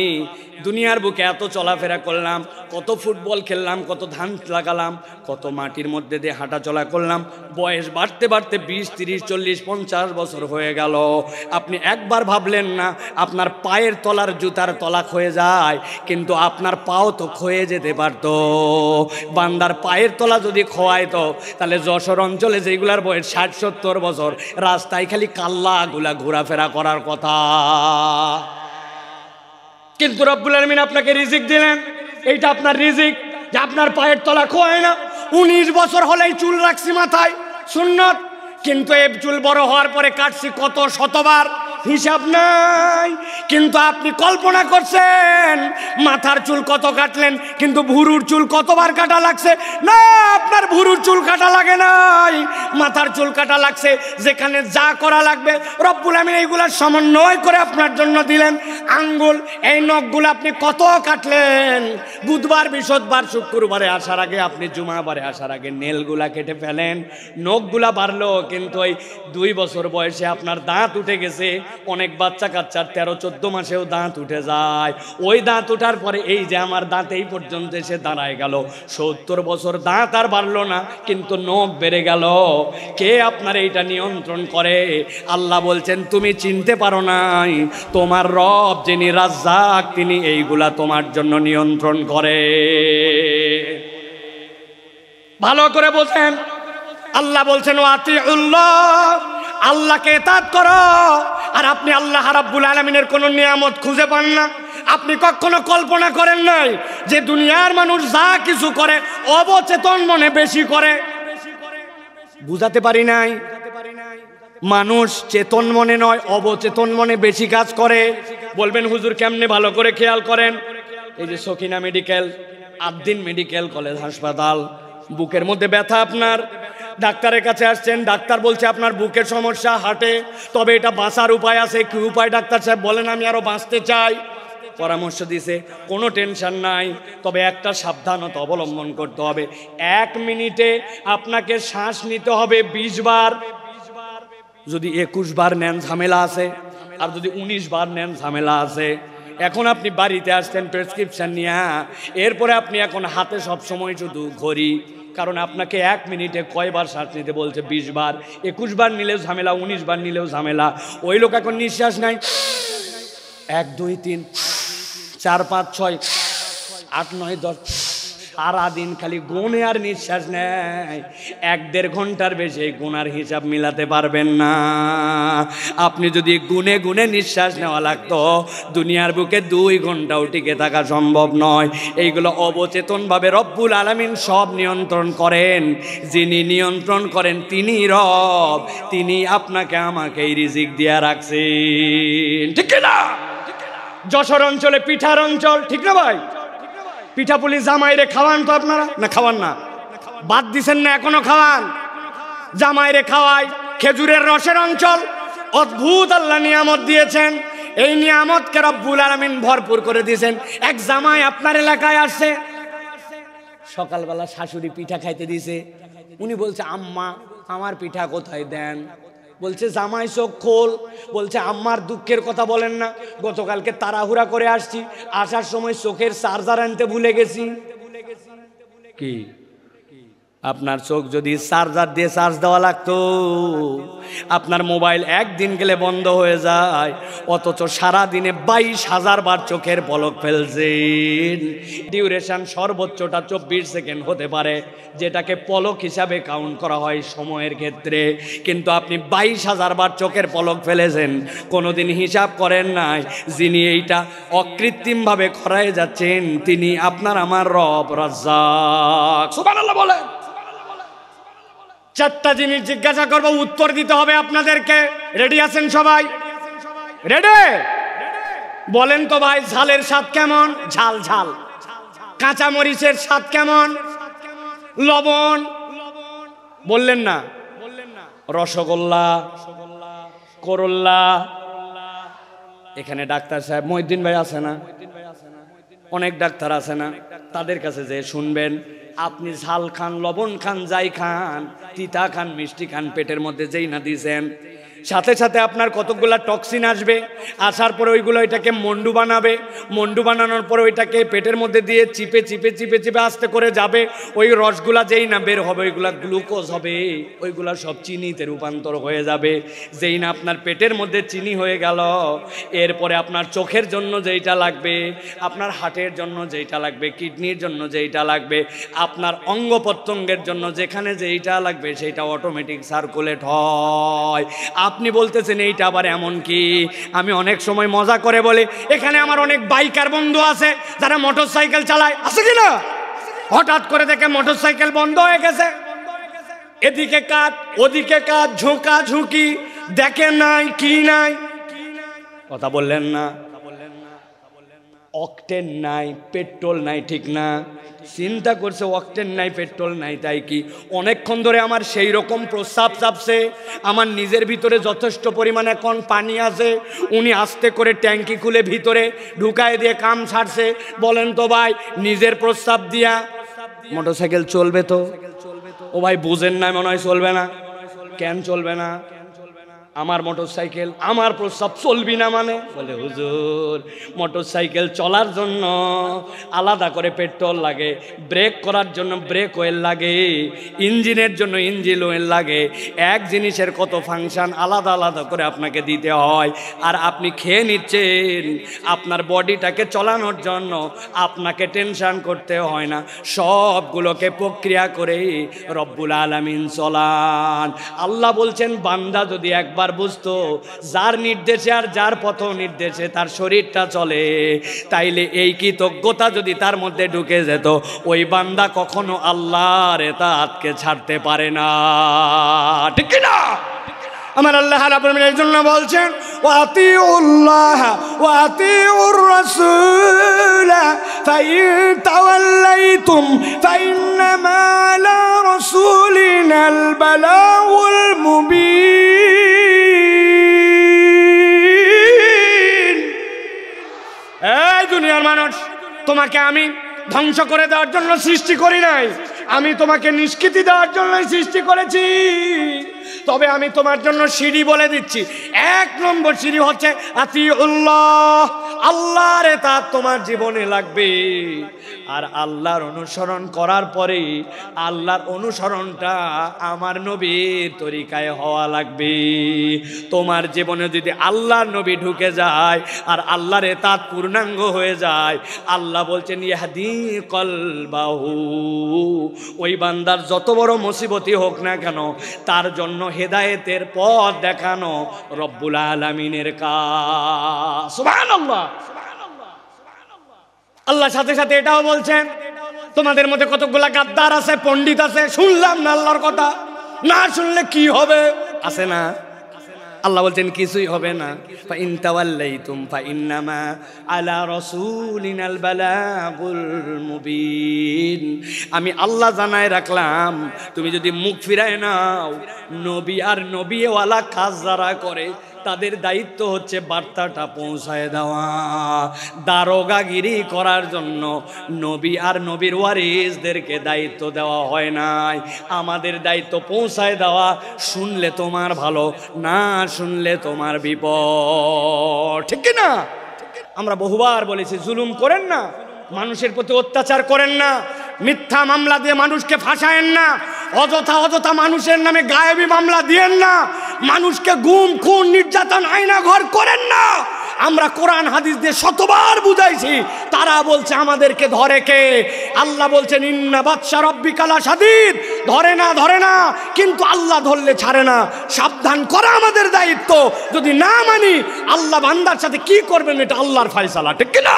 দুনিয়ার বুকে এত চলাফেরা করলাম, কত ফুটবল খেললাম, কত ধান লাগালাম, কত মাটির মধ্যে দিয়ে হাঁটা চলা করলাম, বয়স বাড়তে বাড়তে 20, 30, 40, 50 বছর হয়ে গেল। আপনি একবার ভাবলেন না আপনার পায়ের তলার জুতার তলা ক্ষয়ে যায়, কিন্তু আপনার পাও তো ক্ষয়ে যেতে পারত। বান্দার পায়ের তলা যদি খোয়াইতো তাহলে যশোর অঞ্চলে যেগুলার বয়স 60-70 বছর, রাস্তায় খালি কাল্লাগুলা ঘোরাফেরা করার কথা। কিন্তু রব্বুল আলামিন আপনাকে রিজিক দিলেন, এইটা আপনার রিজিক যে আপনার পায়ের তলা খোয়ায় না। 19 বছর হলেই চুল রাখছি মাথায়, সুন্নত, কিন্তু এই চুল বড় হওয়ার পরে কাটছি কত শতবার, হিসাব নাই। কিন্তু আপনি কল্পনা করছেন মাথার চুল কত কাটলেন, কিন্তু ভুরুর চুল কতবার কাটা লাগছে? না, আপনার ভুরুর চুল কাটা লাগে নাই, মাথার চুল কাটা লাগছে। যেখানে যা করা লাগবে রব্বুল আমিন এইগুলা সমন্বয় করে আপনার জন্য দিলেন। আঙ্গুল, এই নখগুলো আপনি কত কাটলেন? বুধবার, বৃহস্পতিবার, শুক্রবারে আসার আগে, আপনি জুমাবারে আসার আগে নেলগুলা কেটে ফেলেন। নখগুলা বাড়লো, কিন্তু ওই 2 বছর বয়সে আপনার দাঁত উঠে গেছে। অনেক বাচ্চা কাচ্চার 13-14 মাসেও দাঁত উঠে যায়। ওই দাঁত উঠার পরে এই যে আমার দাঁত এই পর্যন্ত এসে দাঁড়ায় গেল, 70 বছর দাঁত আর বাড়লো না, কিন্তু নখ বেড়ে গেল। কে আপনার এইটা নিয়ন্ত্রণ করে? আল্লাহ বলছেন তুমি চিনতে পারো নাই, তোমার রব যিনি রাজ্জাক তিনি এইগুলা তোমার জন্য নিয়ন্ত্রণ করে। ভালো করে বলছেন, আল্লাহ বলছেন ওয়াতিউল্লাহ, আল্লাহকে ইতাআত করো। আর আপনি আল্লাহ রাব্বুল আলামিনের কোন নিয়ামত খুঁজে পান না? আপনি কখনো কল্পনা করেন নাই যে দুনিয়ার মানুষ যা কিছু করে অবচেতন মনে বেশি করে? বুঝাতে পারি নাই? মানুষ চেতন মনে নয়, অবচেতন মনে বেশি কাজ করে। বলবেন হুজুর কেমনে? ভালো করে খেয়াল করেন। এই যে Sakhina medical, Ad-din medical college হাসপাতাল, বুকের মধ্যে ব্যথা, আপনার ডাক্তারের কাছে আসছেন, ডাক্তার বলছে আপনার বুকের সমস্যা, হার্টে, তবে এটা বাঁচার উপায় আছে। কি উপায় ডাক্তার সাহেব? বলেন আমি আরো বাঁচতে চাই। পরামর্শ দিছে, কোনো টেনশন নাই, তবে একটা সাবধানতা অবলম্বন করতে হবে। 1 মিনিটে আপনাকে শ্বাস নিতে হবে 20 বার। যদি 21 বার নেন ঝামেলা আছে, আর যদি 19 বার নেন ঝামেলা আছে। এখন আপনি বাড়িতে আসছেন প্রেসক্রিপশন নিয়ে, এরপরে আপনি এখন হাতে সবসময় শুধু ঘড়ি, কারণ আপনাকে 1 মিনিটে কয়বার শ্বাস নিতে বলছে? 20 বার। 21 বার নিলেও ঝামেলা, 19 বার নিলেও ঝামেলা। ওই লোক এখন নিঃশ্বাস নাই, 1, 2, 3, 4, 5, 6, 8, 9, 10, সারাদিন খালি গুনে আর নিঃশ্বাস নেয়। 1-1.5 ঘন্টার বেশি গুনার হিসাব মিলাতে পারবেন না। আপনি যদি গুনে গুনে নিঃশ্বাস নেওয়া লাগতো, দুনিয়ার বুকে 2 ঘন্টাও টিকে থাকা সম্ভব নয়। এইগুলো অবচেতনভাবে রব্বুল আলামিন সব নিয়ন্ত্রণ করেন। যিনি নিয়ন্ত্রণ করেন তিনি রব, তিনি আপনাকে আমাকে এই রিজিক দিয়া রাখছেন, ঠিক না? যশোর অঞ্চলে পিঠার অঞ্চল, ঠিক না ভাই? পিঠাপুলি জামাইরে খাওয়ান তো আপনারা, না খাওয়ান না? বাদ দিছেন না এখনো খাওয়ান? জামাইরে খাওয়াই। খেজুরের রসের অঞ্চল, অদ্ভুত আল্লাহ নিয়ামত দিয়েছেন। এই নিয়ামতকে রব্বুল আলামিন ভরপুর করে দিয়েছেন। এক জামাই আপনার এলাকায় আসছে, সকালবেলা শাশুড়ি পিঠা খাইতে দিছে। উনি বলছে, আম্মা আমার পিঠা কোথায় দেন? বলছে, জামাই চোখ খোল। বলছে, আম্মার দুঃখের কথা বলেন না, গতকালকে তাড়াহুড়া করে আসছি, আসার সময় চোখের চার্জার আনতে ভুলে গেছি। কি আপনার চোখ যদি চার্জার দিয়ে চার্জ দেওয়া লাগতো, আপনার মোবাইল একদিন গেলে বন্ধ হয়ে যায়, অথচ সারা দিনে 22,000 বার চোখের পলক ফেলছেন। ডিউরেশন সর্বোচ্চটা 24 সেকেন্ড হতে পারে, যেটাকে পলক হিসাবে কাউন্ট করা হয় সময়ের ক্ষেত্রে, কিন্তু আপনি 22,000 বার চোখের পলক ফেলেছেন, কোনোদিন হিসাব করেন নাই। যিনি এইটা অকৃত্রিমভাবে করায় যাচ্ছেন, তিনি আপনার আমার রব রাজ্জাক। সুবহানাল্লাহ বলেন। 4টা জিনিস জিজ্ঞাসা করবো, উত্তর দিতে হবে আপনাদেরকে। রেডি আছেন সবাই? রেডি? বলেন তো ভাই, ঝালের স্বাদ কেমন? ঝাল ঝাল। কাঁচা মরিচের স্বাদ কেমন? লবণ। বললেন না? রসগোল্লা, করল্লা। এখানে ডাক্তার সাহেব মহিউদ্দিন ভাই আছে না? অনেক ডাক্তার আছে না? তাদের কাছে যে শুনবেন, আপনি ঝাল খান, লবণ খান, যাই খান, তিতা খান, মিষ্টি খান, পেটের মধ্যে যেই না দিয়েছেন, সাথে সাথে আপনার কতগুলা টক্সিন আসবে। আসার পরে ওইগুলো এটাকে মন্ডু বানাবে। মন্ডু বানানোর পরে ওইটাকে পেটের মধ্যে দিয়ে চিপে চিপে চিপে চিপে আস্তে করে যাবে। ওই রসগুলা যেই না বের হবে, ওইগুলা গ্লুকোজ হবে, ওইগুলা সব চিনিতে রূপান্তর হয়ে যাবে। যেই না আপনার পেটের মধ্যে চিনি হয়ে গেল, এরপরে আপনার চোখের জন্য যেইটা লাগবে, আপনার হার্টের জন্য যেইটা লাগবে, কিডনির জন্য যেইটা লাগবে, আপনার অঙ্গ প্রত্যঙ্গের জন্য যেখানে যেইটা লাগবে, সেইটা অটোমেটিক সার্কুলেট হয়। আপনি বলতেছেন এইটা আবার এমন কি? আমি অনেক সময় মজা করে বলি, এখানে আমার অনেক বাইকার বন্ধু আছে যারা মোটরসাইকেল চালায়, আছে কি না? হঠাৎ করে দেখে মোটরসাইকেল বন্ধ হয়ে গেছে, এদিকে কাট ওদিকে কাট, ঝোঁকা ঝুঁকি, দেখে নাই কি নাই, কথা বললেন না? অকটেন নাই, পেট্রোল নাই, ঠিক না? চিন্তা করছে অকটেন নাই, পেট্রোল নাই, তাই কি অনেকক্ষণ ধরে আমার সেই রকম প্রস্রাব চাপছে, আমার নিজের ভিতরে যথেষ্ট পরিমাণে এখন পানি আছে, উনি আস্তে করে ট্যাঙ্কি খুলে ভিতরে ঢুকায় দিয়ে কাম ছাড়ছে। বলেন তো ভাই, নিজের প্রস্রাব দিয়া মোটরসাইকেল চলবে তো? ও ভাই বুঝেন না, মনে হয় চলবে না। কেন চলবে না? আমার মোটরসাইকেল, আমার প্রস্রাব চলবি না মানে? বলে, হুজুর মোটরসাইকেল চলার জন্য আলাদা করে পেট্রোল লাগে, ব্রেক করার জন্য ব্রেক অয়েল লাগে, ইঞ্জিনের জন্য ইঞ্জিন অয়েল লাগে। এক জিনিসের কত ফাংশন আলাদা আলাদা করে আপনাকে দিতে হয়। আর আপনি খেয়ে নিচ্ছেন, আপনার বডিটাকে চলানোর জন্য আপনাকে টেনশন করতে হয় না, সবগুলোকে প্রক্রিয়া করে রব্বুল আলামিন চলান। আল্লাহ বলছেন, বান্দা যদি একবার বুঝতো যার নির্দেশে আর যার পথ নির্দেশে তার শরীরটা চলে, তাইলে এই কৃতজ্ঞতা যদি তার মধ্যে ঢুকে যেত, ওই বান্দা কখনো আল্লাহর ইতাআতকে ছাড়তে পারে না, ঠিক কি না? আমার আল্লাহ রাব্বুল আলামিন এর জন্য বলছেন, ওয়াতিউল্লাহ ওয়াতিউর রাসূল ফাইন তাওয়াল্লাইতুম ফাইন্নামা আলা রাসূলিনাল বালাগুল মুবিন। এই দুনিয়ার মানুষ, তোমাকে আমি ধ্বংস করে দেওয়ার জন্য সৃষ্টি করি নাই, আমি তোমাকে নিষ্কৃতি দেওয়ার জন্যই সৃষ্টি করেছি। তবে আমি তোমার জন্য সিঁড়ি বলে দিচ্ছি। 1 নম্বর সিঁড়ি হচ্ছে আতিউল্লাহ, আল্লাহর ইতাআত তোমার জীবনে লাগবে। আর আল্লাহর অনুসরণ করার পরে আল্লাহর অনুসরণটা আমার নবীর তরিকায় হওয়া লাগবে। তোমার জীবনে যদি আল্লাহর নবী ঢুকে যায় আর আল্লাহর ইতাআত পূর্ণাঙ্গ হয়ে যায়, আল্লাহ বলছেন ইয়াহদি কলবাহু, ওই বান্দার যত বড় মুসিবতই হোক না কেন, তার জন্য হেদায়েতের পথ দেখানো রব্বুল আলামিনের কাজ। সুবহানাল্লাহ। আল্লাহ সাথে সাথে এটাও বলছেন, তোমাদের মধ্যে কতগুলা গাদ্দার আছে, পণ্ডিত আছে, শুনলাম না আল্লাহর কথা, না শুনলে কি হবে, আছে না? আল্লাহ বলছেন কিছুই হবে না। ফা ইন তাওয়াল্লাইতুম ফা ইন্নামা আলা রাসূলিনাল বালাগুল মুবিন। আমি আল্লাহ জানায় রাখলাম, তুমি যদি মুখ ফিরায় নাও, নবী আর নবীওয়ালা কাজ যারা করে তাদের দায়িত্ব হচ্ছে বার্তাটা পৌঁছায় দেওয়া। দারোগাগিরি করার জন্য নবী আর নবীর ওয়ারিসদেরকে দায়িত্ব দেওয়া হয় নাই। আমাদের দায়িত্ব পৌঁছায় দেওয়া। শুনলে তোমার ভালো, না শুনলে তোমার বিপদ, ঠিক না? আমরা বহুবার বলেছি, জুলুম করেন না, মানুষের প্রতি অত্যাচার করেন না, মিথ্যা মামলা দিয়ে মানুষকে ফাঁসায়েন না, অযথা মানুষের নামে গায়েবী মামলা দিয়েন না, মানুষকে গুম খুন নির্যাতন আয়না ঘর করেন না। আমরা কোরআন হাদিস দিয়ে শতবার বুঝাইছি, তারা বলছে আমাদেরকে ধরে কে? আল্লাহ বলছেন ইন্না বাতশা রাব্বিকা লাশাদীদ। ধরে না, কিন্তু আল্লাহ ধরলে ছাড়ে না। সাবধান করা আমাদের দায়িত্ব। যদি না মানি, আল্লাহ বান্দার সাথে কি করবেন এটা আল্লাহর ফয়সালা, ঠিক না?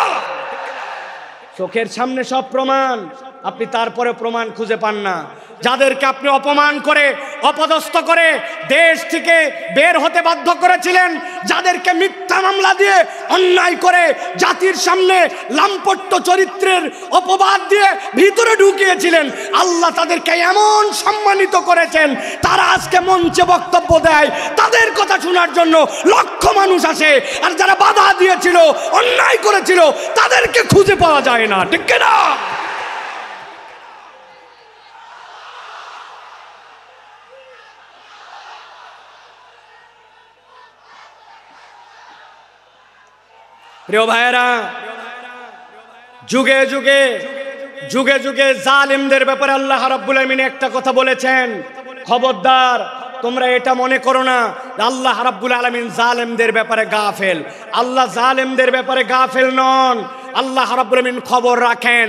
চোখের সামনে সব প্রমাণ, আপনি তারপরে প্রমাণ খুঁজে পান না। যাদেরকে আপনি অপমান করে, অপদস্থ করে দেশ থেকে বের হতে বাধ্য করেছিলেন, যাদেরকে মিথ্যা মামলা দিয়ে অন্যায় করে জাতির সামনে লাম্পট্য চরিত্রের অপবাদ দিয়ে ভিতরে ঢুকিয়েছিলেন, আল্লাহ তাদেরকে এমন সম্মানিত করেছেন, তারা আজকে মঞ্চে বক্তব্য দেয়। তাদের কথা শোনার জন্য লক্ষ মানুষ আসে। আর যারা বাধা দিয়েছিল, অন্যায় করেছিল, তাদেরকে খুঁজে পাওয়া যায় না, ঠিক না? প্রিয় ভাইয়েরা, যুগে যুগে জালিমদের ব্যাপারে আল্লাহ রাব্বুল আলামিন একটা কথা বলেছেন, খবরদার তোমরা এটা মনে করো না আল্লাহ রাব্বুল আলামিন জালিমদের ব্যাপারে গাফেল। আল্লাহ জালিমদের ব্যাপারে গাফেল নন। আল্লাহ রাব্বুল আলামিন খবর রাখেন,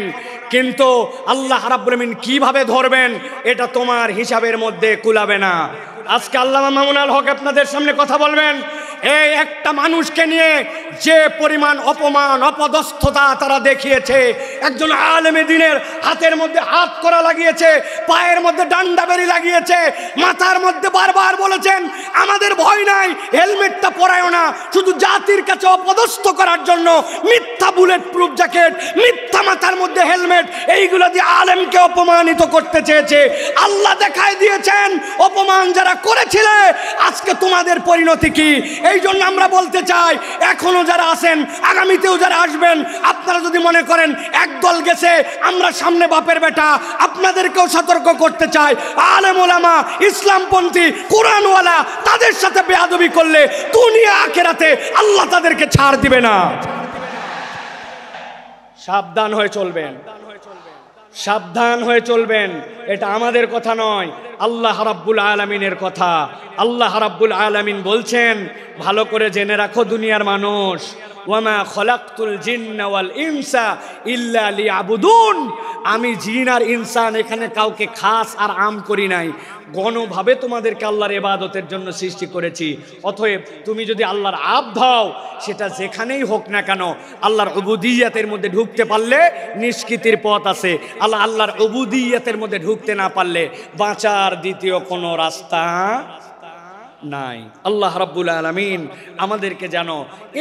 কিন্তু আল্লাহ রাব্বুল আলামিন কিভাবে ধরবেন এটা তোমার হিসাবের মধ্যে কুলাবে না। আজকে আল্লামা মামুনুল হক আপনাদের সামনে কথা বলবেন। এই একটা মানুষকে নিয়ে যে পরিমাণ অপমান, অপদস্থতা তারা দেখিয়েছে, একজন আলেমে দ্বীনের হাতের মধ্যে হাত করা লাগিয়েছে, পায়ের মধ্যে ডান্ডা বেরি লাগিয়েছে, মাথার মধ্যে বারবার বলেছেন আমাদের ভয় নাই, হেলমেটটা পরায়ও না, শুধু জাতির কাছে অপদস্থ করার জন্য মিথ্যা বুলেট প্রুফ জ্যাকেট, মিথ্যা মাথার মধ্যে হেলমেট, এইগুলো দিয়ে আলেমকে অপমানিত করতে চেয়েছে। আল্লাহ দেখায় দিয়েছেন অপমান যারা করেছিলে আজকে তোমাদের পরিণতি কি। এই জন্য আমরা বলতে চাই, এখনো যারা আছেন, আগামীতেও যারা আসবেন, আপনারা যদি মনে করেন একদল গেছে, আমরা সামনে বাপের বেটা, আপনাদেরকেও সতর্ক করতে চাই, আলেম ওলামা, ইসলামপন্থী, কোরআনওয়ালা, তাদের সাথে বেয়াদবি করলে দুনিয়া আখিরাতে আল্লাহ তাদেরকে ছাড় দিবে না। সাবধান হয়ে চলবেন, সাবধান হয়ে চলবেন। এটা আমাদের কথা নয়, আল্লাহ রাব্বুল আলামিনের কথা। আল্লাহ রাব্বুল আলামিন বলছেন, ভালো করে জেনে রাখো দুনিয়ার মানুষ, ওয়ামা খলাকতুল জিন্না ওয়াল ইনসা ইল্লা লিয়াবুদুন। আমি জিন আর ইনসান এখানে কাউকে খাস আর আম করি নাই, গণভাবে তোমাদেরকে আল্লাহর ইবাদতের জন্য সৃষ্টি করেছি। অতএব তুমি যদি আল্লাহর আবদ হও, সেটা যেখানেই হোক না কেন, আল্লাহর উবুদিয়্যাতের মধ্যে ঢুকতে পারলে নিষ্কৃতির পথ আছে। আল্লাহর উবুদিয়্যাতের মধ্যে ঢুকতে না পারলে বাঁচার দ্বিতীয় কোনো রাস্তা নাই। আল্লাহ রাব্বুল আলামিন আমাদেরকে যেন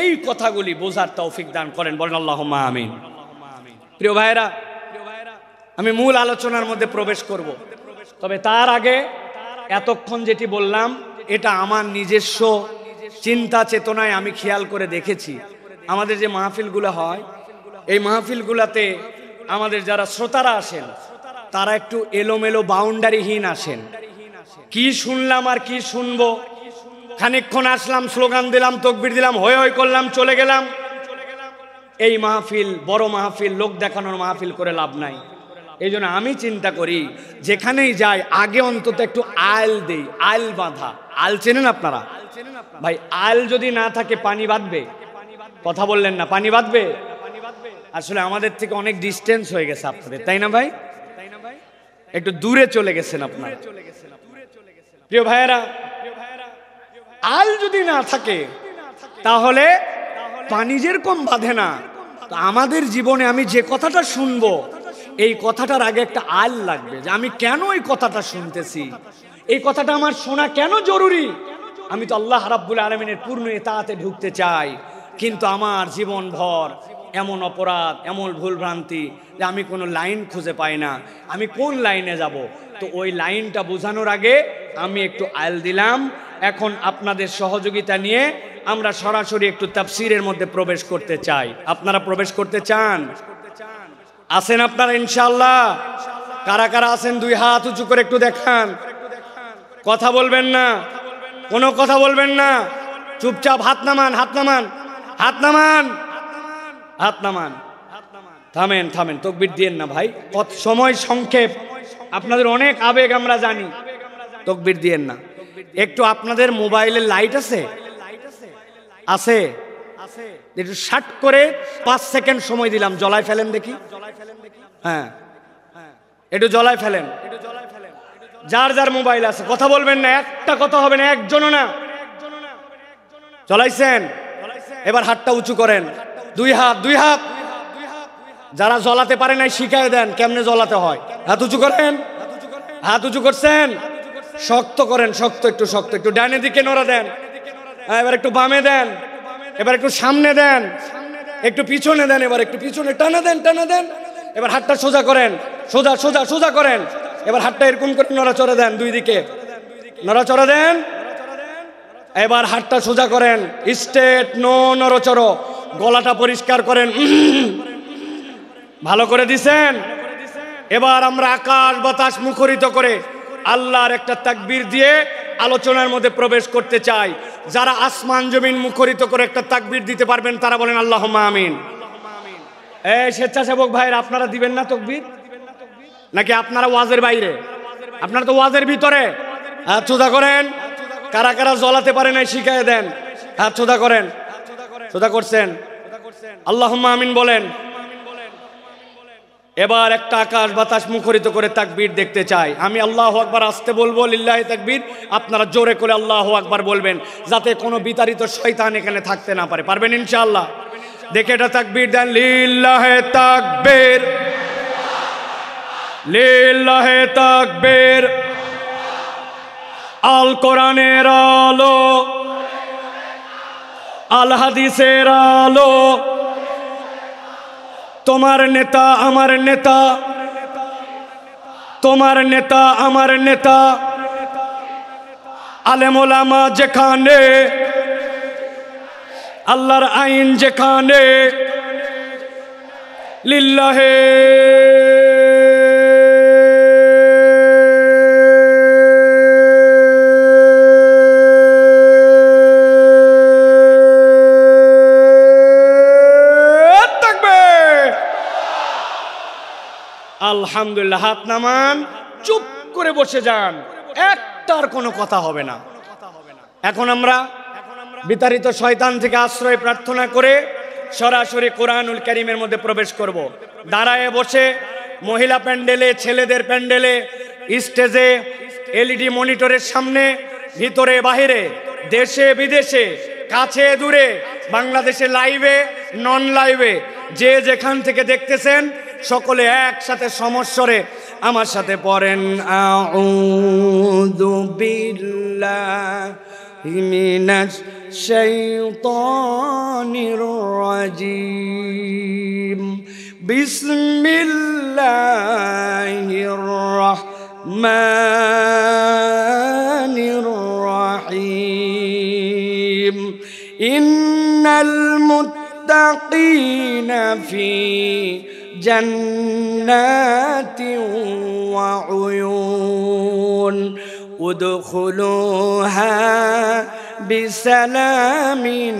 এই কথাগুলি বোঝার তৌফিক দান করেন, বলেন আল্লাহুম্মা আমিন। প্রিয় ভাইয়েরা, আমি মূল আলোচনার মধ্যে প্রবেশ করব, তবে তার আগে এতক্ষণ যেটি বললাম এটা আমার নিজস্ব চিন্তা চেতনায় আমি খেয়াল করে দেখেছি। আমাদের যে মাহফিলগুলো হয়, এই মাহফিলগুলোতে আমাদের যারা শ্রোতারা আসেন তারা একটু এলোমেলো, বাউন্ডারিহীন আসেন। কি শুনলাম আর কি শুনবো, খানিকক্ষণ আসলাম, স্লোগান দিলাম, তকবির দিলাম, হই হই করলাম, চলে গেলাম। এই মাহফিল বড় মাহফিল, লোক দেখানোর মাহফিল করে লাভ নাই। এই জন্য আমি চিন্তা করি যেখানেই যাই আগে অন্তত একটু আইল দেই, আইল বাঁধা। আইল চেনেন আপনারা? ভাই আইল যদি না থাকে পানি বাঁধবে? কথা বললেন না, পানি বাঁধবে? আসলে আমাদের থেকে অনেক ডিস্টেন্স হয়ে গেছে আপনাদের, তাই না ভাই? একটু দূরে চলে গেছেন আপনারা। প্রিয় ভাইয়েরা, আইল যদি না থাকে তাহলে পানি যেরকম বাঁধে না, তো আমাদের জীবনে আমি যে কথাটা শুনবো এই কথাটার আগে একটা আইল লাগবে, যে আমি কেন এই কথাটা শুনতেছি, এই কথাটা আমার শোনা কেন জরুরি। আমি তো আল্লাহ রাব্বুল আলামিনের পূর্ণ ইতাআতে ঢুকতে চাই, কিন্তু আমার জীবন ভর এমন অপরাধ, এমন ভুলভ্রান্তি যে আমি কোনো লাইন খুঁজে পাই না, আমি কোন লাইনে যাব। তো ওই লাইনটা বোঝানোর আগে আমি একটু আয়াল দিলাম। এখন আপনাদের সহযোগিতা নিয়ে আমরা সরাসরি একটু তাফসীরের মধ্যে প্রবেশ করতে চাই। আপনারা প্রবেশ করতে চান? আছেন আপনারা ইনশাআল্লাহ? কারা কারা আছেন দুই হাত উঁচু করে একটু দেখান। কথা বলবেন না, কোনো কথা বলবেন না, চুপচাপ হাত নামান, হাত নামান, হাত নামান, হাত নামান। থামেন থামেন, তাকবীর দিয়েন না ভাই, সময় সংক্ষেপ, আপনাদের অনেক আবেগ আমরা জানি, তাকবীর দিয়েন না। একটু আপনাদের মোবাইলে লাইট আছে? আছে? একটু শার্ট করে 5 সেকেন্ড সময় দিলাম, জ্বলায় ফেলেন দেখি। হ্যাঁ, একটু জ্বলায় ফেলেন। যার যার মোবাইল আছে কথা বলবেন না, একটা কথা হবে না, একজনও না। জ্বলাইছেন? এবার হাতটা উঁচু করেন, দুই হাত, দুই হাত। যারা জ্বলাতে পারে নাই শিখায় দেন কেমনে জ্বলাতে হয়। হাত উঁচু করেন, হাত উঁচু করছেন, শক্ত করেন, শক্ত, একটু শক্ত, একটু ডানের দিকে নড়া দেন, এবার একটু বামে দেন, এবার একটু সামনে দেন, একটু পিছনে দেন, এবার একটু পিছনে টানা দেন, টানা দেন। এবার হাতটা সোজা করেন, সোজা সোজা সোজা করেন। এবার হাতটা এরকম করে নড়াচড়া দেন, দুই দিকে নড়াচড়া দেন। এবার হাতটা সোজা করেন, স্ট্রেট, নো নড়াচড়া। গলাটা পরিষ্কার করেন, ভালো করে দিছেন। এবার আমরা আকাশ বাতাস মুখরিত করে আল্লাহর একটা তাকবীর দিয়ে আলোচনার মধ্যে প্রবেশ করতে চাই। যারা আসমান জমিন মুখরিত করে একটা তাকবীর দিতে পারবেন তারা বলেন আল্লাহুম্মা আমিন। এই স্বেচ্ছাসেবক ভাইরা, আপনারা দিবেন না তাকবীর? নাকি আপনারা ওয়াজের বাইরে? আপনারা তো ওয়াজের ভিতরে। হাত সোজা করেন। কারা কারা জ্বলাতে পারে নাই শিখায় দেন, হাত সোজা করেন। সোজা করছেন? আল্লাহুম্মা আমিন বলেন। এবার একটা আকাশ বাতাস মুখরিত করে তাকবীর দেখতে চাই। আমি আল্লাহু আকবার আসতে বলবো, লিল্লাহি তাকবীর, আপনারা জোরে করে আল্লাহু আকবার বলবেন, যাতে কোনো বিতাড়িত শয়তান এখানে থাকতে না পারে। পারবেন ইনশাআল্লাহ? দেখে এটা তাকবীর দেন, লিল্লাহি তাকবীর, লিল্লাহি তাকবীর। আল কোরআনের আলো, আল হাদিসের আলো, তোমার নেতা আমার নেতা, তোমার নেতা আমার নেতা। আলেম ওলামা যেখানে, আল্লাহর আইন যেখানে, লিল্লাহে আলহামদুলিল্লাহ। হাত নামান, চুপ করে বসে যান, একটার কোনো কথা হবে না। এখন আমরা বিতাড়িত শয়তান থেকে আশ্রয় প্রার্থনা করে সরাসরি কোরআনুল কারীমের মধ্যে প্রবেশ করব। দাঁড়ায় বসে মহিলা প্যান্ডেলে, ছেলেদের প্যান্ডেলে, স্টেজে, এলইডি মনিটরের সামনে, ভিতরে বাহিরে, দেশে বিদেশে, কাছে দূরে, বাংলাদেশে লাইভে, নন লাইভে, যে যেখান থেকে দেখতেছেন সকলে একসাথে সমস্বরে আমার সাথে পড়েন, আউযু বিল্লাহি মিনাশ শাইতানির রাজীম, বিসমিল্লাহির রাহমানির রাহিম। ইন্নাল মুত্তাকিনা ফি জান্নাতি ওয়া উয়ুন, উদখুলুহা বিসালামিন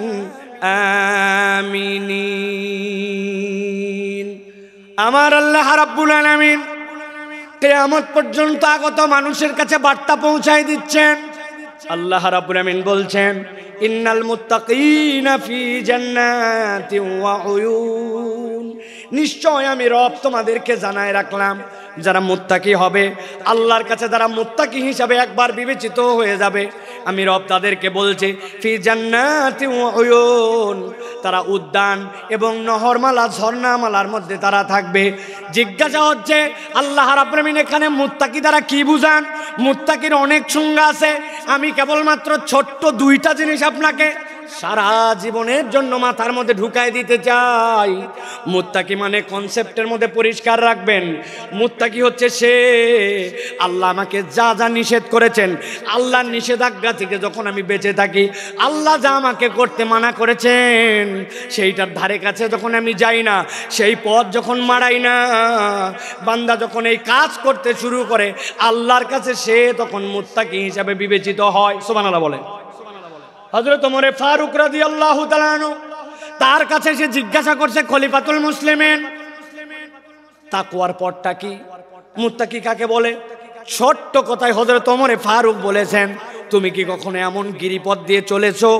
আমিনিন। আমার আল্লাহ রাব্বুল আলামিন কিয়ামত পর্যন্ত আগত মানুষের কাছে বার্তা পৌঁছায় দিচ্ছেন। আল্লাহ রাব্বুল আলামিন বলছেন, ইন্নাল মুত্তাকিনা ফি জান্নাতি ওয়া উয়ুন, নিশ্চয় আমি রব তোমাদেরকে জানায় রাখলাম, যারা মুত্তাকি হবে, আল্লাহর কাছে যারা মুত্তাকি হিসাবে একবার বিবেচিত হয়ে যাবে, আমি রব তাদেরকে বলছে ফি জান্নাতি ওয়া উয়ুন, তারা উদ্যান এবং নহরমালা ঝর্ণামালার মধ্যে তারা থাকবে। জিজ্ঞাসা হচ্ছে আল্লাহ রাব্বুল আমিন এখানে মুত্তাকি দ্বারা কি বুঝান? মুত্তাকির অনেক সংজ্ঞা আছে, আমি কেবলমাত্র ছোট্ট দুইটা জিনিস আপনাকে সারা জীবনের জন্য মাথার মধ্যে ঢুকাই দিতে চাই। মুত্তাকি মানে কনসেপ্টের মধ্যে পরিষ্কার রাখবেন, মুত্তাকি হচ্ছে সে আল্লাহ আমাকে যা যা নিষেধ করেছেন, আল্লাহর নিষেধাজ্ঞা থেকে যখন আমি বেঁচে থাকি, আল্লাহ যা আমাকে করতে মানা করেছেন সেইটার ধারে কাছে যখন আমি যাই না, সেই পথ যখন মারাই না, বান্দা যখন এই কাজ করতে শুরু করে আল্লাহর কাছে সে তখন মুত্তাকি হিসাবে বিবেচিত হয়। সুবহানাল্লাহ বলে। হযরত ওমর ফারুক রাদিয়াল্লাহু তাআলা আনহু, তার কাছে সে জিজ্ঞাসা করছে খলিফাতুল মুসলিমিন, তাকওয়ার পথটা কি, মুত্তাকি কাকে বলে? ছোট্ট কথায় হযরত ওমর ফারুক বলেছেন, তুমি কি কখনো এমন গিরিপথ দিয়ে চলেছো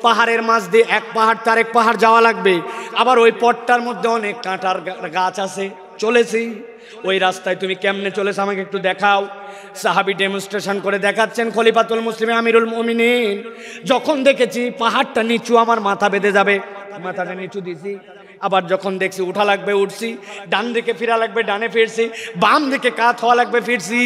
পাহাড়ের মাঝ দিয়ে এক পাহাড় তার এক পাহাড় যাওয়া লাগবে, আবার ওই পথটার মধ্যে অনেক কাঁটার গাছ আছে, চলেছি ওই রাস্তায় তুমি কেমনে চলেছো আমাকে একটু দেখাও। সাহাবী ডেমনস্ট্রেশন করে দেখাচ্ছেন খলিফাতুল মুসলিমিন আমিরুল মুমিনিন, যখন দেখেছি পাহাড়টা নিচু আমার মাথা বেঁধে যাবে, মাথাটা নিচু দিছি, আবার যখন দেখছি উঠা লাগবে উঠছি, ডান দিকে ফিরা লাগবে ডানে ফিরছি, বাম দিকে কাত হওয়া লাগবে ফিরছি,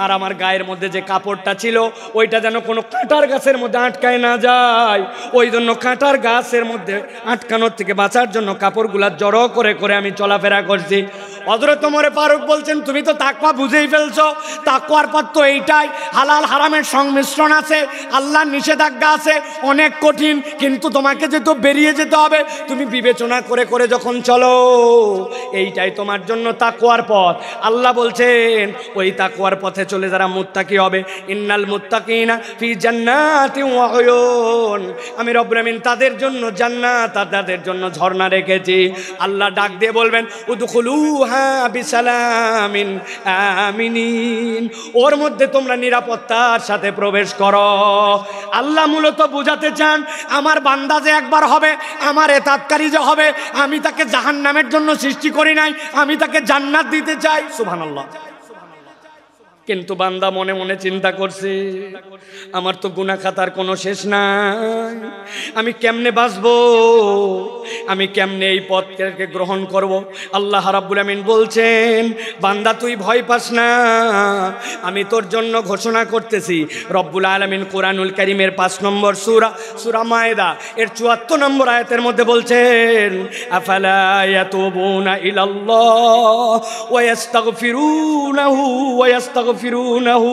আর আমার গায়ের মধ্যে যে কাপড়টা ছিল ওইটা যেন কোনো কাঁটার গাছের মধ্যে আটকায় না যায়, ওই জন্য কাঁটার গাছের মধ্যে আটকানোর থেকে বাঁচার জন্য কাপড়গুলা জড়ো করে করে আমি চলাফেরা করছি। হযরত ওমর ফারুক বলছেন, তুমি তো তাকওয়া বুঝেই ফেলছো, তাকওয়ার পথ তো এইটাই, হালাল হারামের সংমিশ্রণ আছে, আল্লাহর নিষেধাজ্ঞা আছে, অনেক কঠিন, কিন্তু তোমাকে যেহেতু বেরিয়ে যেতে হবে, তুমি বিবেচনা করে করে যখন চলো এইটাই তোমার জন্য তাকওয়ার পথ। আল্লাহ বলছেন ওই তাকওয়ার পথে চলে যারা মুত্তাকি হবে, ইন্নাল মুত্তাকিনা ফি জান্নাতি ওয়া উয়ুন, আমি রব্বুল আমিন তাদের জন্য জান্নাত আর তাদের জন্য ঝর্ণা রেখেছি। আল্লাহ ডাক দিয়ে বলবেন উদখুলুহা বিসালামিন আমিনিন, ওর মধ্যে তোমরা নিরাপত্তার সাথে প্রবেশ করো। আল্লাহ মূলত বুঝাতে চান আমার বান্দা যে একবার হবে, আমার এতাতকারী যে হবে, আমি তাকে জাহান্নামের জন্য সৃষ্টি করি নাই, আমি তাকে জান্নাত দিতে চাই। সুবহানাল্লাহ। কিন্তু বান্দা মনে মনে চিন্তা করছে আমার তো গুনাহ খাতার কোনো শেষ নাই, আমি কেমনে বাঁচবো, আমি কেমনে এই পথকে গ্রহণ করব। আল্লাহ রাব্বুল আমিন বলছেন বান্দা তুই ভয় পাস না, আমি তোর জন্য ঘোষণা করতেছি। রব্বুল আলামিন কোরআনুল কারীমের 5 নম্বর সূরা, সূরা মায়েদা এর 74 নম্বর আয়াতের মধ্যে বলছেন আফালা ইয়াতুবুনা ইলাল্লাহ ওয়া ইস্তাগফিরুনাহু ওয়া ইস্তাগফিরুনাহু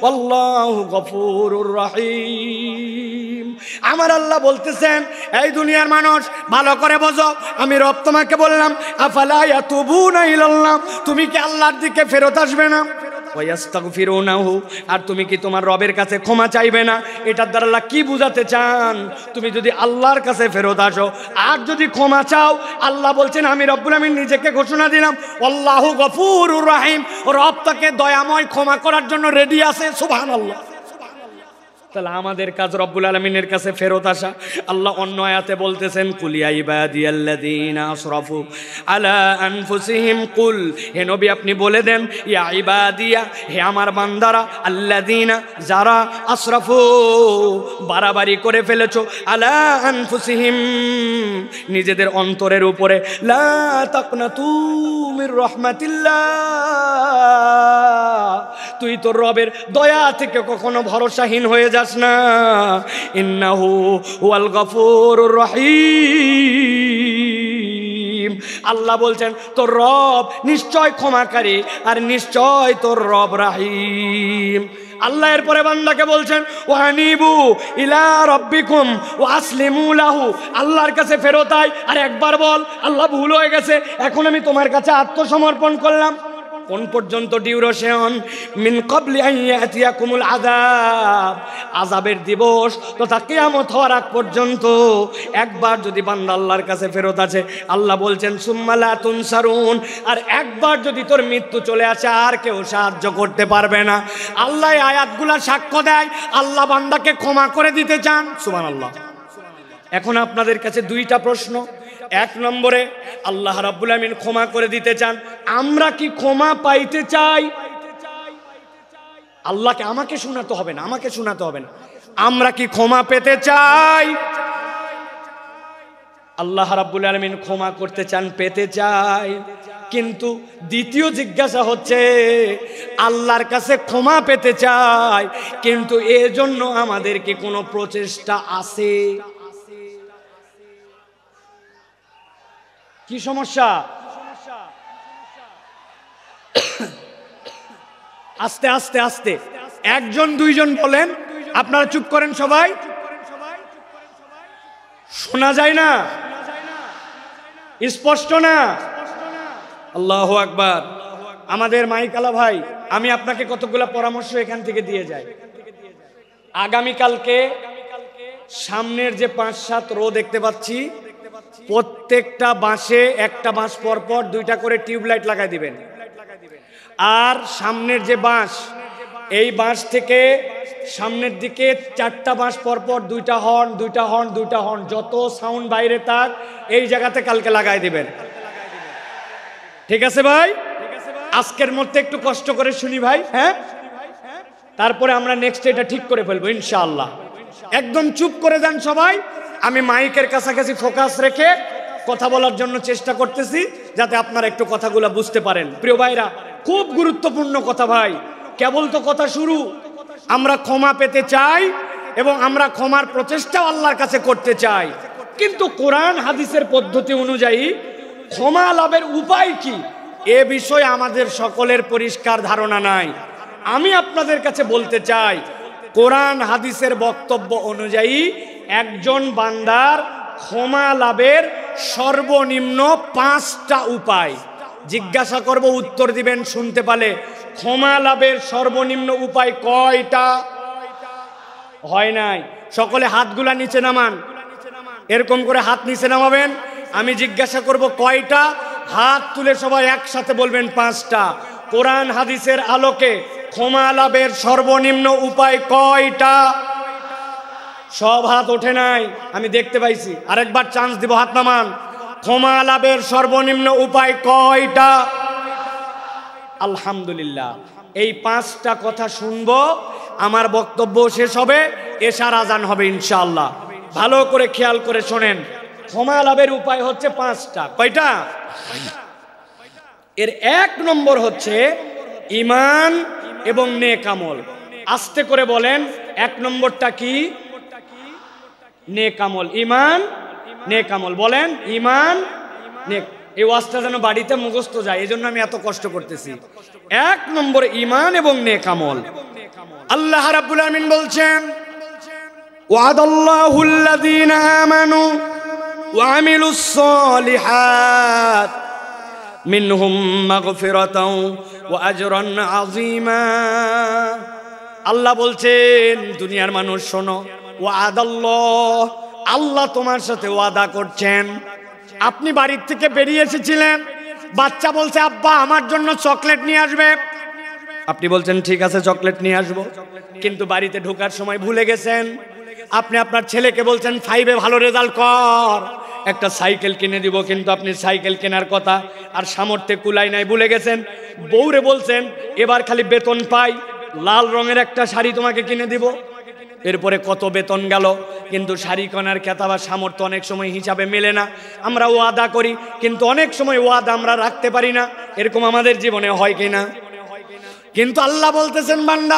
ওয়াল্লাহু গফুরুর রহিম। আমার আল্লাহ বলতেছেন এই দুনিয়ার মানুষ ভালো করে বোঝো, আমি রব তোমাকে বললাম আফালা ইয়াতুবুনা ইলাল্লাহ, তুমি কি আল্লাহর দিকে ফেরত আসবে না? ওয়াস্তাগফিরুনাহু, আর তুমি কি তোমার রবের কাছে ক্ষমা চাইবে না? এটার দ্বারা আল্লাহ কি বুঝাতে চান? তুমি যদি আল্লাহর কাছে ফেরত আসো আর যদি ক্ষমা চাও, আল্লাহ বলছেন আমি রব্বুল আমিন নিজেকে ঘোষণা দিলাম আল্লাহু গফুরুর রহিম, রব তাকে দয়াময় ক্ষমা করার জন্য রেডি আছে। সুবহানাল্লাহ। তাহলে আমাদের কাজ রব্বুল আলামিনের কাছে ফেরত আসা। আল্লাহ অন্য আয়াতে বলতেছেন কুলিয়া ইবাদিয়াল্লাযীনা আসরাফু আলা আনফুসিহিম, কুল হে নবী আপনি বলে দেন ইয়া ইবাদিয়া, হে আমার বান্দারা, আল্লাযীনা যারা আসরাফু বাড়াবাড়ি করে ফেলেছো, আলা আনফুসিহিম নিজেদের অন্তরের উপরে, লা তাকনাতু মির রাহমাতিল্লাহ, তুই তোর রবের দয়া থেকে কখনো ভরসাহীন হয়ে যাস না। ইন্নাহু হুয়াল গফুরুর রহিম, আল্লাহ বলছেন তোর রব নিশ্চয় ক্ষমাকারী আর নিশ্চয় তোর রব রহিম। আল্লাহ এরপরে বান্দাকে বলছেন ওয়ানিবু ইলা রাব্বিকুম ওয়া আসলিমু লাহু, আল্লাহর কাছে ফেরত আয় আর একবার বল আল্লাহ ভুল হয়ে গেছে, এখন আমি তোমার কাছে আত্মসমর্পণ করলাম। কোন পর্যন্ত ডিউরেশন? মিন ক্বাবলি আন ইয়াতিয়াকুমুল আযাব, আযাবের দিবস তথা কিয়ামত হওয়ার আগ পর্যন্ত একবার যদি বান্দা আল্লাহর কাছে ফেরত আসে, আল্লাহ বলছেন সুম্মা লা তুনসারুন, আর একবার যদি তোর মৃত্যু চলে আসে আর কেউ সাহায্য করতে পারবে না। আল্লাহ আয়াতগুলা সাক্ষ্য দেয় আল্লাহ বান্দাকে ক্ষমা করে দিতে চান। সুবহানাল্লাহ। এখন আপনাদের কাছে দুইটা প্রশ্ন। এক নম্বরে আল্লাহ রাব্বুল আমিন ক্ষমা করে দিতে চান, আমরা কি ক্ষমা পাইতে চাই? আল্লাহকে আমাকে শোনাতে হবে না, আমাকে শোনাতে হবে না, আমরা কি ক্ষমা পেতে চাই? আল্লাহ রাব্বুল আলামিন ক্ষমা করতে চান, পেতে চাই। কিন্তু দ্বিতীয় জিজ্ঞাসা হচ্ছে, আল্লাহর কাছে ক্ষমা পেতে চাই, কিন্তু এর জন্য আমাদের কি কোনো প্রচেষ্টা আছে? কি সমস্যা? আস্তে আস্তে আস্তে, একজন দুইজন বলেন, আপনারা চুপ করেন সবাই। শোনা যায় না? স্পষ্ট না? আল্লাহু আকবার। আমাদের মাইকালা ভাই, আমি আপনাকে কতগুলো পরামর্শ এখান থেকে দিয়ে যাই। আগামীকালকে সামনের যে 5-7 রো দেখতে পাচ্ছি, প্রত্যেকটা বাঁশে একটা বাঁশ পর পর 2টা করে টিউবলাইট লাগাই দিবেন। আর সামনের যে বাঁশ, এই বাঁশ থেকে সামনের দিকে 4টা বাঁশ পর পর 2টা হর্ন, 2টা হর্ন, 2টা হর্ন, যত সাউন্ড বাইরে তার এই জায়গাতে কালকে লাগাই দিবেন। ঠিক আছে ভাই? আজকের মধ্যে একটু কষ্ট করে শুনি ভাই, হ্যাঁ? তারপরে আমরা নেক্সট এটা ঠিক করে ফেলবো ইনশাআল্লাহ। একদম চুপ করে যান সবাই। আমি মাইকের কাছাকাছি ফোকাস রেখে কথা বলার জন্য চেষ্টা করতেছি, যাতে আপনারা একটু কথাগুলো বুঝতে পারেন। প্রিয় ভাইরা, খুব গুরুত্বপূর্ণ কথা ভাই, কেবল তো কথা শুরু। আমরা ক্ষমা পেতে চাই এবং আমরা ক্ষমার প্রচেষ্টাও আল্লাহর কাছে করতে চাই, কিন্তু কোরআন হাদিসের পদ্ধতি অনুযায়ী ক্ষমা লাভের উপায় কি, এ বিষয়ে আমাদের সকলের পরিষ্কার ধারণা নাই। আমি আপনাদের কাছে বলতে চাই, কোরআন হাদিসের বক্তব্য অনুযায়ী একজন বান্দার ক্ষমা লাভের সর্বনিম্ন 5টা উপায়। জিজ্ঞাসা করব, উত্তর দিবেন শুনতে পালে। ক্ষমা লাভের সর্বনিম্ন উপায় কয়টা? হয় নাই? সকলে হাতগুলা নিচে নামান, এরকম করে হাত নিচে নামাবেন। আমি জিজ্ঞাসা করব কয়টা, হাত তুলে সবাই একসাথে বলবেন 5টা। কোরআন হাদিসের আলোকে ক্ষমা লাভের সর্বনিম্ন উপায় কয়টা? সব হাত ওঠে নাই, আমি দেখতে পাইছি। আরেকবার চান্স দিব, হাত নামান। ক্ষমা লাভের সর্বনিম্ন উপায় কয়টা? আলহামদুলিল্লাহ। এই 5টা কথা শুনবো, আমার বক্তব্য শেষ হবে, এশার আজান হবে ইনশাআল্লাহ। ভালো করে খেয়াল করে শোনেন। ক্ষমা লাভের উপায় হচ্ছে 5টা। কয়টা? এর 1 নম্বর হচ্ছে ঈমান এবং নেক আমল। আস্তে করে বলেন, 1 নম্বরটা কি? নেক আমল। ঈমান, নেক আমল। বলেন, ঈমান, নেক। এই ওয়াজটা যেন বাড়িতে মুখস্থ যায়, এজন্য আমি এত কষ্ট করতেছি। 1 নম্বর ঈমান এবং নেক আমল। আল্লাহ রাব্বুল আলামিন বলছেন, ওয়াদাল্লাহুল্লাযীনা আমানু ওয়া আমিলুস সালিহাত মিনহুম মাগফিরাতাও ওয়া আজরান আযীমা। আল্লাহ বলছেন, দুনিয়ার মানুষ শোনো, ওয়াদাল্লাহ, আল্লাহ তোমার সাথে ওয়াদা করছেন। আপনি বাড়ির থেকে বেরিয়ে এসেছিলেন, বাচ্চা বলছে আব্বা আমার জন্য চকলেট নিয়ে আসবে। আপনি বলছেন ঠিক আছে চকলেট নিয়ে আসবো, কিন্তু বাড়িতে ঢোকার সময় ভুলে গেছেন। আপনি আপনার ছেলেকে বলছেন 5-এ ভালো রেজাল্ট কর, একটা সাইকেল কিনে দিব, কিন্তু আপনি সাইকেল কেনার কথা আর সামর্থ্যে কুলাই নাই, ভুলে গেছেন। বউরে বলছেন এবার খালি বেতন পাই, লাল রঙের একটা শাড়ি তোমাকে কিনে দিব। এরপরে কত বেতন গেল, কিন্তু শাড়ি কেনার ক্রেতা বা সামর্থ্য অনেক সময় হিসাবে মেলে না। আমরা ওয়াদা করি, কিন্তু অনেক সময় ওয়াদা আমরা রাখতে পারি না। এরকম আমাদের জীবনে হয় কিনা? কিন্তু আল্লাহ বলতেছেন, বান্দা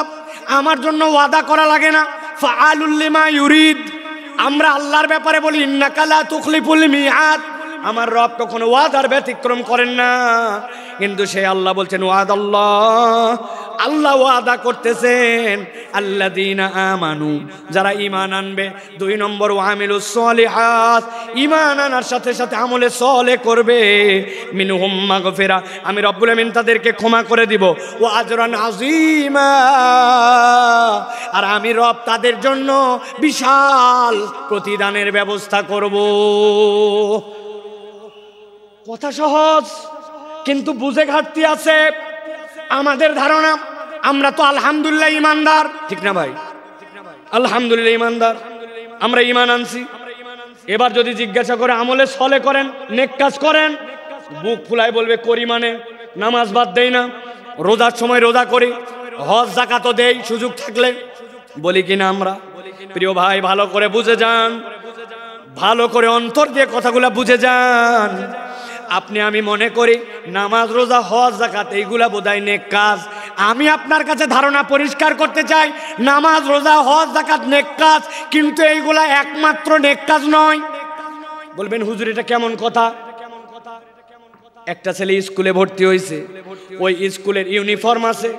আমার জন্য ওয়াদা করা লাগে না, ফাআলুল লিমা ইউরিদ। আমরা আল্লাহর ব্যাপারে বলি ইন্নাকা লা তুখলিফুল মিআদ, আমার রব কখনো ওয়াদার ব্যতিক্রম করেন না। কিন্তু সেই আল্লাহ বলছেন ওয়াদাল্লাহ, আল্লাহ ওয়াদা করতেছেন আল্লাযীনা আমানু, যারা ঈমান আনবে। 2 নম্বর ওয়া আমিলুস সালিহাত, ঈমান আনার সাথে সাথে আমলে সালেহ করবে। মিনহুম মাগফিরা, আমি রব্বুল আমিন তাদেরকে ক্ষমা করে দিব। ওয়া আজরান আযীমা, আর আমি রব তাদের জন্য বিশাল প্রতিদানের ব্যবস্থা করব। কথা সহজ, কিন্তু বুঝে ঘাটতি আছে আমাদের ধারণা। আমরা তো আলহামদুলিল্লাহ ইমানদার, ঠিক না ভাই? আলহামদুলিল্লাহ ইমানদার, আমরা ইমান আনছি। এবার যদি জিজ্ঞাসা করে আমলে সলে করেন, নেক কাজ করেন, বুক ফুলায় বলবে করি, মানে নামাজ বাদ দেই না, রোজার সময় রোজা করি, হজ যাকাতও দেই সুযোগ থাকলে, বলি কিনা আমরা? প্রিয় ভাই, ভালো করে বুঝে যান, ভালো করে অন্তর দিয়ে কথাগুলা বুঝে যান। আপনি আমি মনে করি নামাজ, রোজা, হজ, যাকাত এইগুলা বোধহয় নেক কাজ। আমি আপনার কাছে ধারণা পরিষ্কার করতে চাই, নামাজ, রোজা, হজ, যাকাত নেক কাজ, কিন্তু এইগুলা একমাত্র নেক কাজ নয়। বলবেন হুজুর এটা কেমন কথা? একটা ছেলে স্কুলে ভর্তি হয়েছে, ওই স্কুলের ইউনিফর্ম আছে,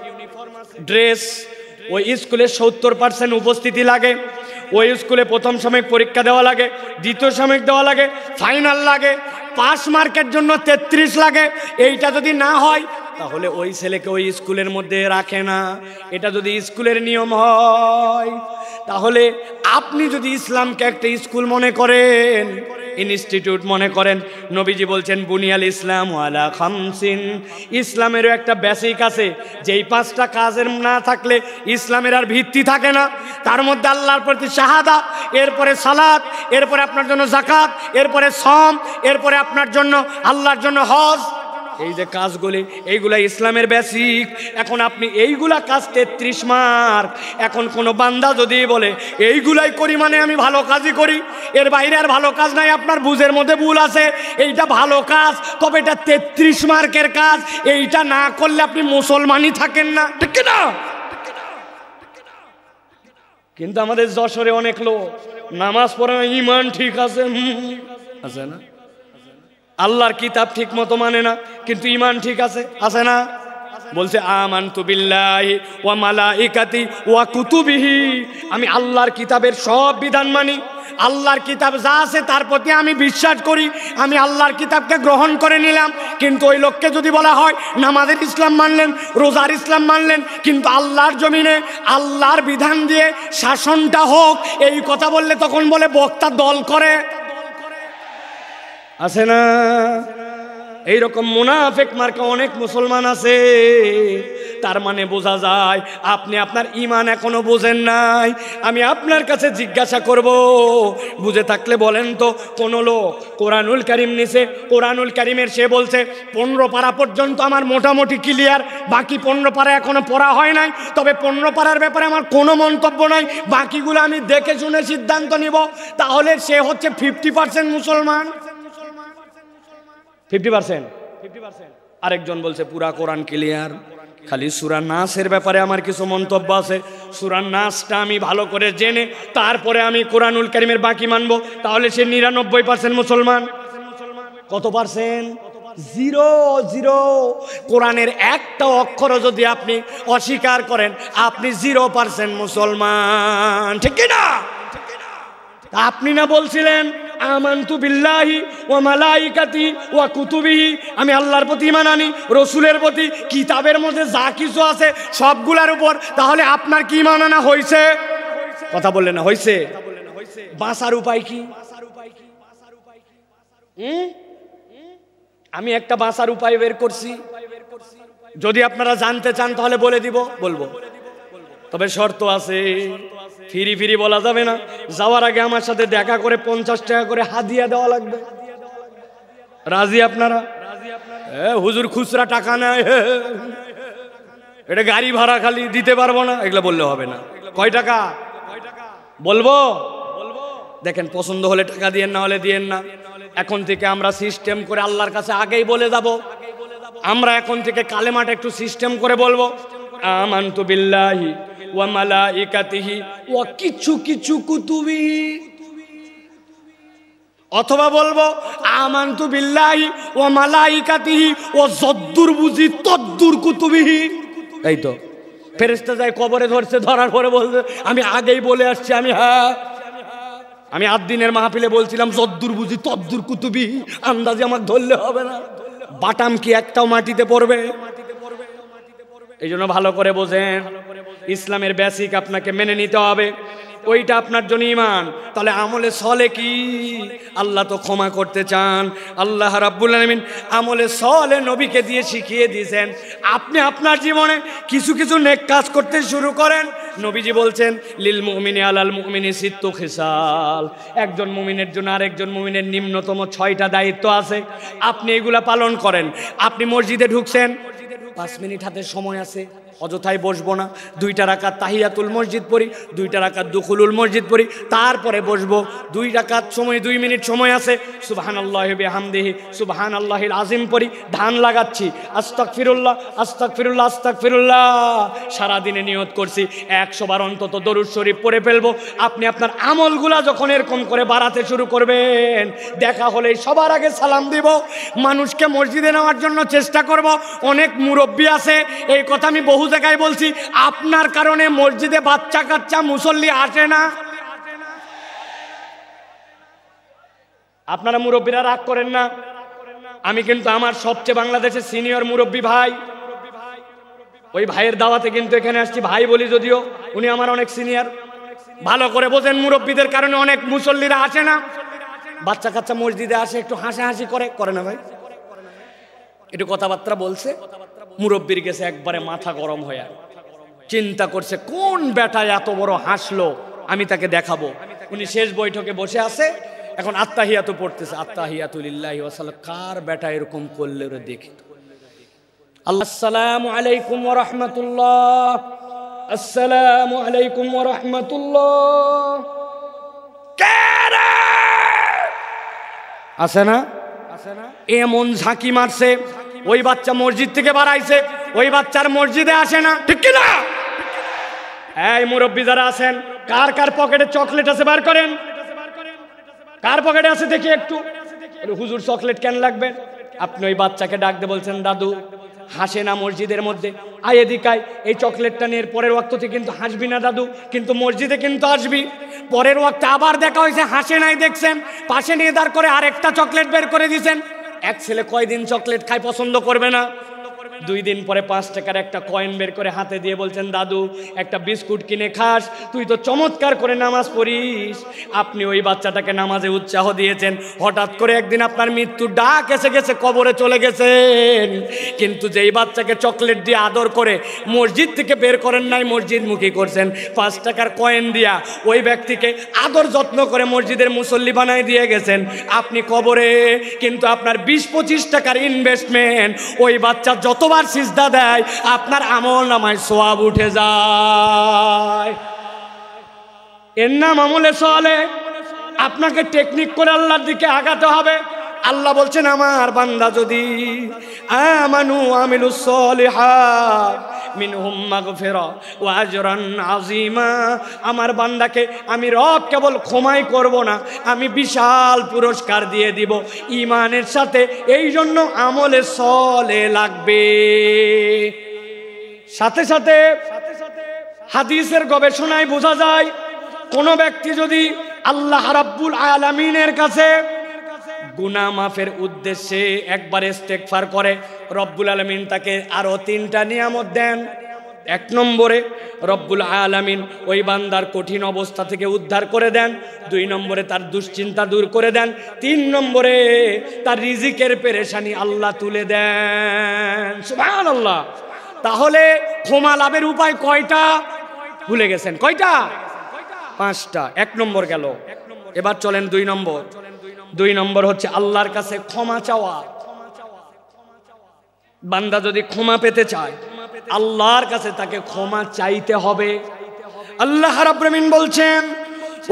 ড্রেস, ওই স্কুলে 70% উপস্থিতি লাগে, ওই স্কুলে প্রথম সাময়িক পরীক্ষা দেওয়া লাগে, দ্বিতীয় সাময়িক দেওয়া লাগে, ফাইনাল লাগে, পাস মার্কের জন্য 33 লাগে। এইটা যদি না হয় তাহলে ওই ছেলেকে ওই স্কুলের মধ্যে রাখে না। এটা যদি স্কুলের নিয়ম হয়, তাহলে আপনি যদি ইসলামকে একটা স্কুল মনে করেন, ইনস্টিটিউট মনে করেন, নবীজি বলছেন বুনিয়াল ইসলাম ওয়ালা খামসিন, ইসলামেরও একটা বেসিক আছে, যেই 5টা কাজের না থাকলে ইসলামের আর ভিত্তি থাকে না। তার মধ্যে আল্লাহর প্রতি শাহাদা, এরপরে সালাত, এরপরে আপনার জন্য যাকাত, এরপরে সম, এরপরে আপনার জন্য আল্লাহর জন্য হজ। এই যে কাজগুলি, এইগুলা ইসলামের বেসিক। এখন আপনি এইগুলা কাজ 33 মার্ক। এখন কোনো বান্দা যদি বলে এইগুলাই করি মানে আমি ভালো কাজই করি, এর বাইরে আর ভালো কাজ নাই, আপনার বুঝের মধ্যে ভুল আছে। এইটা ভালো কাজ, তবে এটা 33 মার্কের কাজ। এইটা না করলে আপনি মুসলমানই থাকেন না, ঠিক না? কিন্তু আমাদের যশোরে অনেক লোক নামাজ পড়ে না, ইমান ঠিক আছে, আছে না, আল্লাহর কিতাব ঠিক মতো মানে না, কিন্তু ইমান ঠিক আছে, আছে না? বলছে আমানতু বিল্লাহি ওয়া মালাইকাতি ওয়া কুতুবিহি, আমি আল্লাহর কিতাবের সব বিধান মানি, আল্লাহর কিতাব যা আছে তার প্রতি আমি বিশ্বাস করি, আমি আল্লাহর কিতাবকে গ্রহণ করে নিলাম। কিন্তু ওই লোককে যদি বলা হয় নামাজের ইসলাম মানলেন, রোজার ইসলাম মানলেন, কিন্তু আল্লাহর জমিনে আল্লাহর বিধান দিয়ে শাসনটা হোক, এই কথা বললে তখন বলে বক্তা দল করে, আছে না? এইরকম মুনাফিক মার্কা অনেক মুসলমান আছে। তার মানে বোঝা যায় আপনি আপনার ঈমান এখনো বোঝেন নাই। আমি আপনার কাছে জিজ্ঞাসা করব, বুঝে থাকলে বলেন তো, কোন লোক কোরআনুল কারীম নিছে, কোরআনুল কারীমের সে বলছে 15 পারা পর্যন্ত আমার মোটামুটি ক্লিয়ার, বাকি 15 পারা এখনো পড়া হয় নাই, তবে 15 পারার ব্যাপারে আমার কোনো মন্তব্য নাই, বাকিগুলো আমি দেখে শুনে সিদ্ধান্ত নিব, তাহলে সে হচ্ছে 50% মুসলমান। 50%। আরেকজন বলছে পুরা কোরআন ক্লিয়ার, খালি সূরা নাসের ব্যাপারে আমার কিছু মন্তব্য আছে, সূরা নাসটা আমি ভালো করে জেনে তারপরে আমি কোরআনুল কারীমের বাকি মানবো, তাহলে সে 99% মুসলমান। কত পার্সেন্ট? 0 কোরআনের একটা অক্ষরও যদি আপনি অস্বীকার করেন, আপনি 0% মুসলমান, ঠিক না? আপনি না বলছিলেন আমানতু বিল্লাহি ওয়া মালাইকাতি ওয়া কুতুবিহি, আমি আল্লাহর প্রতি ঈমান আনি, রসুলের প্রতি, কিতাবের মধ্যে যা কিছু আছে সবগুলার উপর, তাহলে আপনার কি ঈমান আনা হয়েছে? কথা বললেন না, হয়েছে? বাঁচার উপায় কি? আমি একটা বাঁচার উপায় বের করছি, যদি আপনারা জানতে চান তাহলে বলে দিব, বলবো, তবে শর্ত আছে। ফিরি ফিরি বলা যাবে না, যাওয়ার আগে আমার সাথে দেখা করে 50 টাকা করে হাদিয়া দেওয়া লাগবে। রাজি আপনারা? হুজুর খুচরা টাকা নাই, এটা গাড়ি ভাড়া খালি দিতে পারবো না, এগুলো বললে হবে না। কয় টাকা বলবো? দেখেন, পছন্দ হলে টাকা দিয়েন, না হলে দিয়েন না। এখন থেকে আমরা সিস্টেম করে আল্লাহর কাছে আগেই বলে যাব, আমরা এখন থেকে কালেমাটা একটু সিস্টেম করে বলবো, আমানতু বিল্লাহি ওয়া মালাইকাতিহি ওয়া কিছু কিছু কুতুবিহি, অথবা বলবো আমানতু বিল্লাহি ওয়া মালাইকাতিহি ওয়া যদ্দুর বুঝি তদ্দুর কুতুবিহি। এই তো ফেরেশতা যায় কবরে ধরছে, ধরার পরে বলছে আমি আগেই বলে আসছি, আমি 8 দিনের মাহফিলে বলছিলাম যদ্দুর বুঝি তদ্দুর কুতুবিহি, আন্দাজে আমাকে ধরলে হবে না, বাটাম কি একটাও মাটিতে পড়বে? এই জন্য ভালো করে বোঝেন, ইসলামের বেসিক আপনাকে মেনে নিতে হবে, ওইটা আপনার জন্য ঈমান। তাহলে আমলে সলে কি? আল্লাহ তো ক্ষমা করতে চান, আল্লাহ রাব্বুল আলামিন আমলে সলে নবীকে দিয়ে শিখিয়ে দিয়েছেন। আপনি আপনার জীবনে কিছু কিছু নেক কাজ করতে শুরু করেন। নবীজি বলছেন লিল মুমিনি আলাল মুমিনি সিত্তু খিসাল, একজন মুমিনের জন্য আরেকজন মুমিনের নিম্নতম 6টা দায়িত্ব আছে, আপনি এগুলা পালন করেন। আপনি মসজিদে ঢুকছেন, 5 মিনিট হাতে সময় আছে, অযথায় বসবো না, 2টা রাকাত তাহিয়াতুল মসজিদ পড়ি, 2টা রাকাত দুখুলুল মসজিদ পড়ি, তারপরে বসবো। 2 রাকাত সময়, 2 মিনিট সময় আছে, সুবহানাল্লাহি বিহামদিহি সুবহানাল্লাহিল আযীম পড়ি, ধান লাগাচ্ছি, আস্তাগফিরুল্লাহ আস্তাগফিরুল্লাহ আস্তাগফিরুল্লাহ। সারাদিনে নিয়ত করছি 100 বার অন্তত দরুদ শরীফ পড়ে ফেলবো। আপনি আপনার আমলগুলা যখন এরকম করে বাড়াতে শুরু করবেন, দেখা হলে সবার আগে সালাম দিব, মানুষকে মসজিদে নেওয়ার জন্য চেষ্টা করব। অনেক মুরব্বী আছে, এই কথা আমি বহু জায়গায় বলছি, আপনার কারণে মসজিদে বাচ্চা কাচ্চা মুসল্লি আসে না। আপনারা মুরব্বীরা রাগ করেন না, আমি কিন্তু আমার সবচেয়ে বাংলাদেশের সিনিয়র মুরব্বী ভাই, ওই ভাইয়ের দাওয়াতে কিন্তু এখানে আসছি। ভাই বলি যদিও, উনি আমার অনেক সিনিয়র। ভালো করে বোঝেন, মুরব্বীদের কারণে অনেক মুসল্লিরা আসে না। বাচ্চা কাচ্চা মসজিদে আসে, একটু হাসাহাসি করে না ভাই, একটু কথাবার্তা বলছে, মুরব্বীর গেছে একবারে মাথা গরম হয়ে চিন্তা করছে কোন বেটা এত বড় হাসলো, আমি তাকে দেখাবো। উনি শেষ বৈঠকে বসে আছে, এখন আত্তাহিয়াতু পড়তেছে, আত্তাহিয়াতু লিল্লাহি ওয়া সাল্লাম। কার বেটা এরকম করলে ওরে দেখি। আসসালামু আলাইকুম ওয়া রাহমাতুল্লাহ, আসসালামু আলাইকুম ওয়া রাহমাতুল্লাহ। আছে না এমন ঝাঁকি মারছে, ওই বাচ্চা মসজিদ থেকে বাড়াইছে, ওই বাচ্চার মসজিদে আসে না, ঠিক কি না? এই মুরব্বী যারা আছেন, কার কার পকেটে চকলেট আছে বার করেন, কার পকেটে আছে দেখি একটু। হুজুর চকলেট কেন লাগবে? আপনি ওই বাচ্চাকে ডাক দিয়ে বলছেন, দাদু হাসে না মসজিদের মধ্যে, আয় এদিকায়, এই চকলেটটা নিয়ে পরের ওয়াক্ততে কিন্তু হাসবি না দাদু, কিন্তু মসজিদে কিন্তু আসবি। পরের ওয়াক্তে আবার দেখা হয়েছে, হাসে নাই, দেখছেন, পাশে নিয়ে দাঁড় করে আরেকটা চকলেট বের করে দিয়েছেন। এক ছেলে কয়দিন চকলেট খায় পছন্দ করবে না? 2 দিন পরে 5 টাকার একটা কয়েন বের করে হাতে দিয়ে বলছেন, দাদু একটা বিস্কুট কিনে খাস, তুই তো চমৎকার করে নামাজ পড়িস। আপনি ওই বাচ্চাটাকে নামাজে উৎসাহ দিয়েছেন, হঠাৎ করে একদিন আপনার মৃত্যুর ডাক এসে গেছে, কবরে চলে গেছেন। কিন্তু যেই বাচ্চাকে চকলেট দিয়ে আদর করে মসজিদ থেকে বের করেন নাই, মসজিদমুখী করছেন, 5 টাকার কয়েন দিয়া ওই ব্যক্তিকে আদর যত্ন করে মসজিদের মুসল্লি বানায় দিয়ে গেছেন আপনি কবরে। কিন্তু আপনার 20-25 টাকার ইনভেস্টমেন্ট, ওই বাচ্চা যতবার সিজদা দেয় আপনার আমল নামায় সওয়াব উঠে যায়। এর নাম আমলে সালেহ। আপনাকে টেকনিক করে আল্লাহর দিকে আগাতে হবে। আল্লাহ বলছেন, আমার বান্দা যদি আমানু আমিলুস সলিহাত মিনহুম মাগফিরা ওয়া আজরান আযীমা, আমার বান্দাকে আমি রব কেবল ক্ষমাই করব না, আমি বিশাল পুরস্কার দিয়ে দিব ঈমানের সাথে। এই জন্য আমলে সালেহ লাগবে। সাথে সাথে হাদিসের গবেষণায় বোঝা যায়, কোন ব্যক্তি যদি আল্লাহ রাব্বুল আলামিনের কাছে গুনাহ মাফের উদ্দেশ্যে একবার ইস্তেগফার করে, রব্বুল আলামিন তাকে আরো 3টা নিয়ামত দেন। 1 নম্বরে রব্বুল আলামিন ওই বান্দার কঠিন অবস্থা থেকে উদ্ধার করে দেন। 2 নম্বরে তার দুশ্চিন্তা দূর করে দেন। 3 নম্বরে তার রিজিকের পেরেশানি আল্লাহ তুলে দেন। সুবহানাল্লাহ। তাহলে ক্ষমা লাভের উপায় কয়টা? ভুলে গেছেন কয়টা? 5টা। 1 নম্বর গেল, এবার চলেন 2 নম্বর। 2 নম্বর হচ্ছে আল্লাহর কাছে ক্ষমা চাওয়া। বান্দা যদি ক্ষমা পেতে চায়, আল্লাহর কাছে তাকে ক্ষমা চাইতে হবে। আল্লাহ রাব্বুল আমিন বলছেন,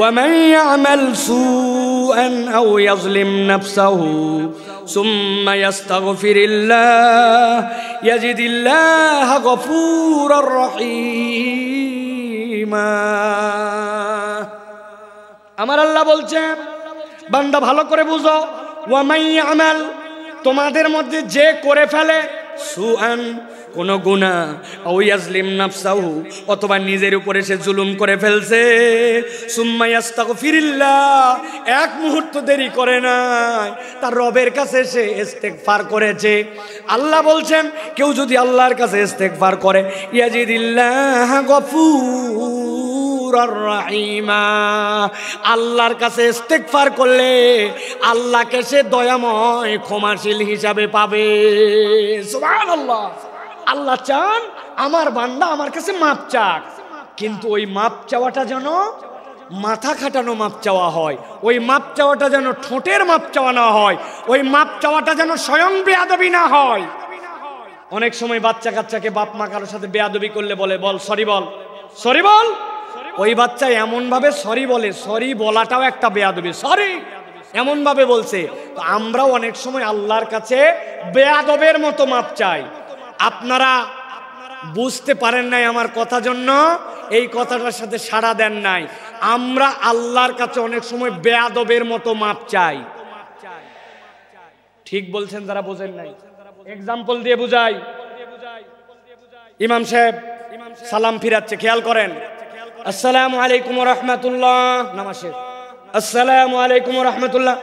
وَمَن يَعْمَلْ سُوءًا أَوْ يَظْلِمْ نَفْسَهُ ثُمَّ يَسْتَغْفِرِ اللَّهَ يَجِدِ اللَّهَ غَفُورًا رَحِيمًا। আমার আল্লাহ বলছেন, বান্দা ভালো করে বুঝো, ওয়ামাই আমাল, তোমাদের মধ্যে যে করে ফেলে সুআন, কোন গুনাহ, আও ইয়াজলিম নাফসাহু, অথবা নিজের উপরে সে জুলুম করে ফেলছে, সুম্মা ইস্তাগফিরিল্লাহ, 1 মুহূর্ত দেরি করে নাই, তার রবের কাছে সে ইস্তেগফার করেছে। আল্লাহ বলছেন, কেউ যদি আল্লাহর কাছে ইস্তেগফার করে, ইয়াজিদিল্লাহ গফুরার রাহিমা, আল্লাহর কাছে ইস্তেগফার করলে আল্লাহকে সে দয়াময় ক্ষমাশীল হিসাবে পাবে। সুবহানাল্লাহ। আল্লাহ চান আমার বান্দা আমার কাছে মাপ চাক, কিন্তু ওই মাপ চাওয়াটা যেন মাথা খাটানো মাপ চাওয়া হয়, ওই মাপ চাওয়াটা যেন ঠোঁটের মাপ চাওয়া না হয়, ওই মাপ চাওয়াটা যেন স্বয়ং বেয়াদবি না হয়। অনেক সময় বাচ্চা কাচ্চাকে বাপ মা কারোর সাথে বেয়াদবি করলে বলে, বল সরি, বল সরি, বল। ওই বাচ্চা এমন ভাবে সরি বলে, সরি বলাটাও একটা বেয়াদবি, সরি এমন ভাবে বলছে। তো আমরাও অনেক সময় আল্লাহর কাছে বেয়াদবের মতো মাপ চাই। আপনারা বুঝতে পারেন নাই আমার কথা, জন্য এই কথাটার সাথে সাড়া দেন নাই। আমরা আল্লাহর কাছে অনেক সময় বেয়াদবের মতো মাপ চাই। ঠিক বলছেন যারা বোঝেন নাই, এক্সাম্পল দিয়ে বুঝাই। ইমাম সাহেব সালাম ফিরাচ্ছে, খেয়াল করেন। আসসালামু আলাইকুম ওয়া রাহমাতুল্লাহ, নামাজ শেষ। আসসালামু আলাইকুম ওয়া রাহমাতুল্লাহ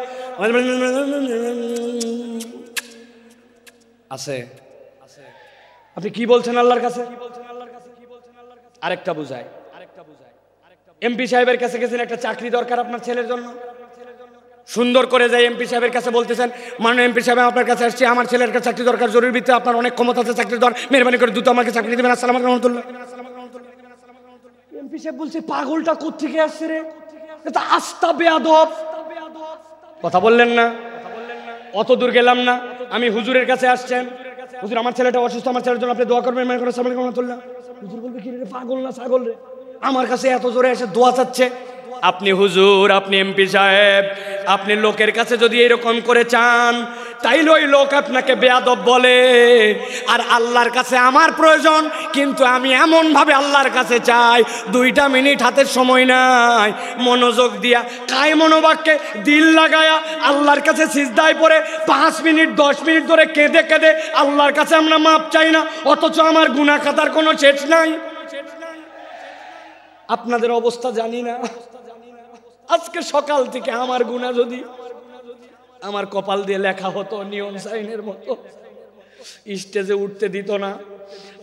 আছে। আপনি কি বলছেন আল্লাহর কাছে? আরেকটা বুঝায়, এমপি সাহেবের কাছে গেছেন, একটা চাকরি দরকার আপনার ছেলের জন্য। সুন্দর করে যাই এমপি সাহেবের কাছে বলতেছেন, মাননীয় এমপি সাহেব আপনার কাছে আসছি, আমার ছেলের কাছে চাকরি দরকার, জরুরি ভিত্তিতে আপনার অনেক ক্ষমতা আছে, চাকরি দরকার, মেহরবানি করে দ্রুত আমাকে চাকরি দেবেন। আসসালামু আলাইকুম ওয়া রাহমাতুল্লাহ। এমপি সাহেব বলছে, পাগলটা কোত্থেকে আসছে রে, এটা আস্তা বেয়াদব। কথা বললেন না, অত দূর গেলাম না, আমি হুজুরের কাছে আসছেন, হুজুর আমার ছেলেটা অসুস্থ, আমার ছেলের জন্য আপনি দোয়া করবেন। আসসালামু আলাইকুম ওয়া রাহমাতুল্লাহ। হুজুর বলবে, কি রে পাগল না ছাগল রে, আমার কাছে এত জোরে এসে দোয়া চাচ্ছে। আপনি হুজুর, আপনি এমপি সাহেব, আপনি লোকের কাছে যদি এরকম করে চান, তাইলে ওই লোক আপনাকে বেয়াদব বলে। আর আল্লাহর কাছে আমার প্রয়োজন, কিন্তু আমি এমন ভাবে আল্লাহর কাছে চাই, 2টা মিনিট হাতের সময় নাই, মনোযোগ দিয়া কায় মনোবাক্যে দিল লাগায়া আল্লাহর কাছে সিজদায় পড়ে 5 মিনিট 10 মিনিট ধরে কেঁদে কেঁদে আল্লাহর কাছে আমরা মাপ চাই না, অথচ আমার গুনাহ খাতার কোনো শেষ নাই। আপনাদের অবস্থা জানি না, আজকে সকাল থেকে আমার গুনাহ যদি আমার কপাল দিয়ে লেখা হতো নিয়ন সাইনের মতো, স্টেজে উঠতে দিত না।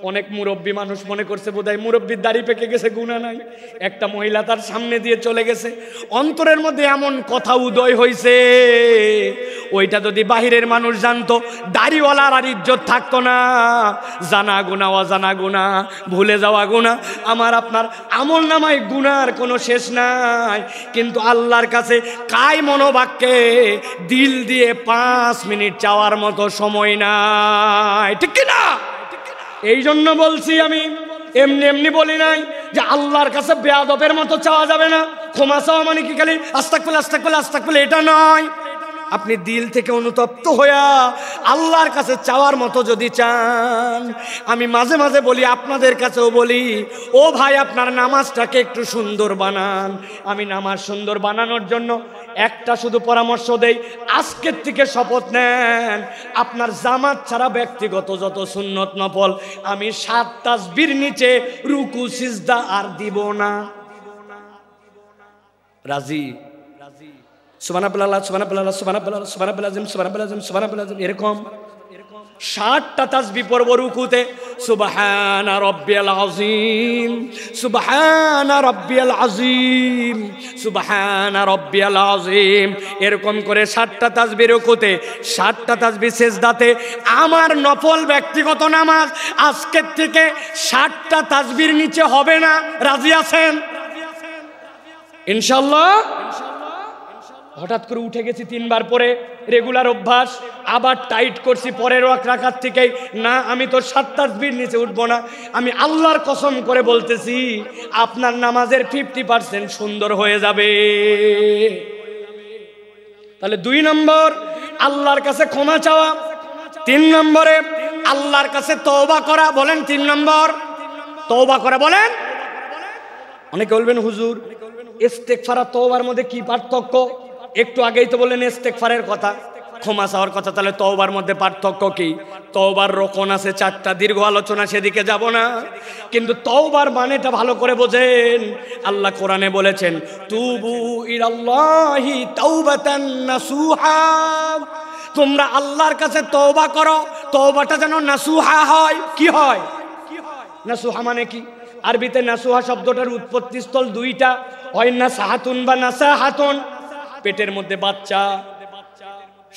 অনেক মুরব্বী মানুষ মনে করছে বোধহয় মুরব্বীর দাড়ি পেকে গেছে, গুনাহ নাই। একটা মহিলা তার সামনে দিয়ে চলে গেছে, অন্তরের মধ্যে এমন কথা উদয় হয়েছে, ওইটা যদি বাহিরের মানুষ জানতো, দাড়িওয়ালার আর ইজ্জত থাকতো না। জানা গুনাহ, অজানা গুনাহ, ভুলে যাওয়া গুনাহ, আমার আপনার আমল নামায় গুনার কোনো শেষ নাই। কিন্তু আল্লাহর কাছে কায় মনোবাক্যে দিল দিয়ে 5 মিনিট চাওয়ার মতো সময় নাই, ঠিক কিনা? এই জন্য বলছি, আমি এমনি এমনি বলি নাই যে আল্লাহর কাছে বেয়াদবের মতো চাওয়া যাবে না। ক্ষমা চাওয়া মানে কি খালি আস্তাগফিরুল্লাহ আস্তাগফিরুল্লাহ আস্তাগফিরুল্লাহ, এটা নয়। আপনি দিল থেকে অনুতপ্ত হইয়া আল্লাহর কাছে চাওয়ার মতো যদি চান, আমি মাঝে মাঝে বলি, আপনাদের কাছেও বলি, ও ভাই আপনার নামাজটাকে একটু সুন্দর বানান। আমি নামাজ সুন্দর বানানোর জন্য একটা শুধু পরামর্শ দেই, আজকের থেকে শপথ নেন, আপনার জামাত ছাড়া ব্যক্তিগত যত সুন্নত নফল আমি 7 তাসবির নিচে রুকু সিজদা আর দিব না। রাজি? সুবহানাল্লাহ সুবহানাল্লাহ সুবহানাল্লাহ সুবহানাল্লাহ সুবহানাল্লাহ সুবহানাল্লাহ, এরকম 60টা তাসবিহ পড়ব রুকুতে। সুবহানা রাব্বিয়াল আযীম, সুবহানা রাব্বিয়াল আযীম, সুবহানা রাব্বিয়াল আযীম, এরকম করে 60টা তাসবিহ রুকুতে, 60টা তাসবিহ সিজদাতে। আমার নফল ব্যক্তিগত নামাজ আজকের থেকে 60টা তাসবিহর নিচে হবে না। রাজি আছেন ইনশাআল্লাহ? হঠাৎ করে উঠে গেছি 3 বার পরে, রেগুলার অভ্যাস, আবার টাইট করছি পরের রাকাত থেকেই, না আমি তো 7 তাসবিহর নিচে উঠবো না। আমি আল্লাহর কসম করে বলতেছি, আপনার নামাজের 50% সুন্দর হয়ে যাবে। তাহলে 2 নম্বর আল্লাহর কাছে ক্ষমা চাওয়া, 3 নম্বরে আল্লাহর কাছে তওবা করা। বলেন 3 নম্বর তওবা করা। বলেন। অনেকে বলবেন হুজুর ইস্তেগফার আর তওবার মধ্যে কি পার্থক্য? একটু আগেই তো বললেন ইস্তেগফারের কথা, ক্ষমা চাওয়ার কথা, তাহলে তওবার মধ্যে পার্থক্য কি? তওবার রকম আছে 4টা, দীর্ঘ আলোচনা সেদিকে যাব না, কিন্তু তওবার মানেটা ভালো করে বোঝেন। আল্লাহ কোরআনে বলেছেন, তুবু ইলাল্লাহি তাওবাতান নাসুহা, তোমরা আল্লাহর কাছে তওবা করো, তওবাটা যেন নাসুহা হয়। কি হয় নাসুহা মানে কি? আরবিতে নাসুহা শব্দটার উৎপত্তি স্থল 2টা, হয় নাসাহাতুন বা নাসাহাতুন। পেটের মধ্যে বাচ্চা,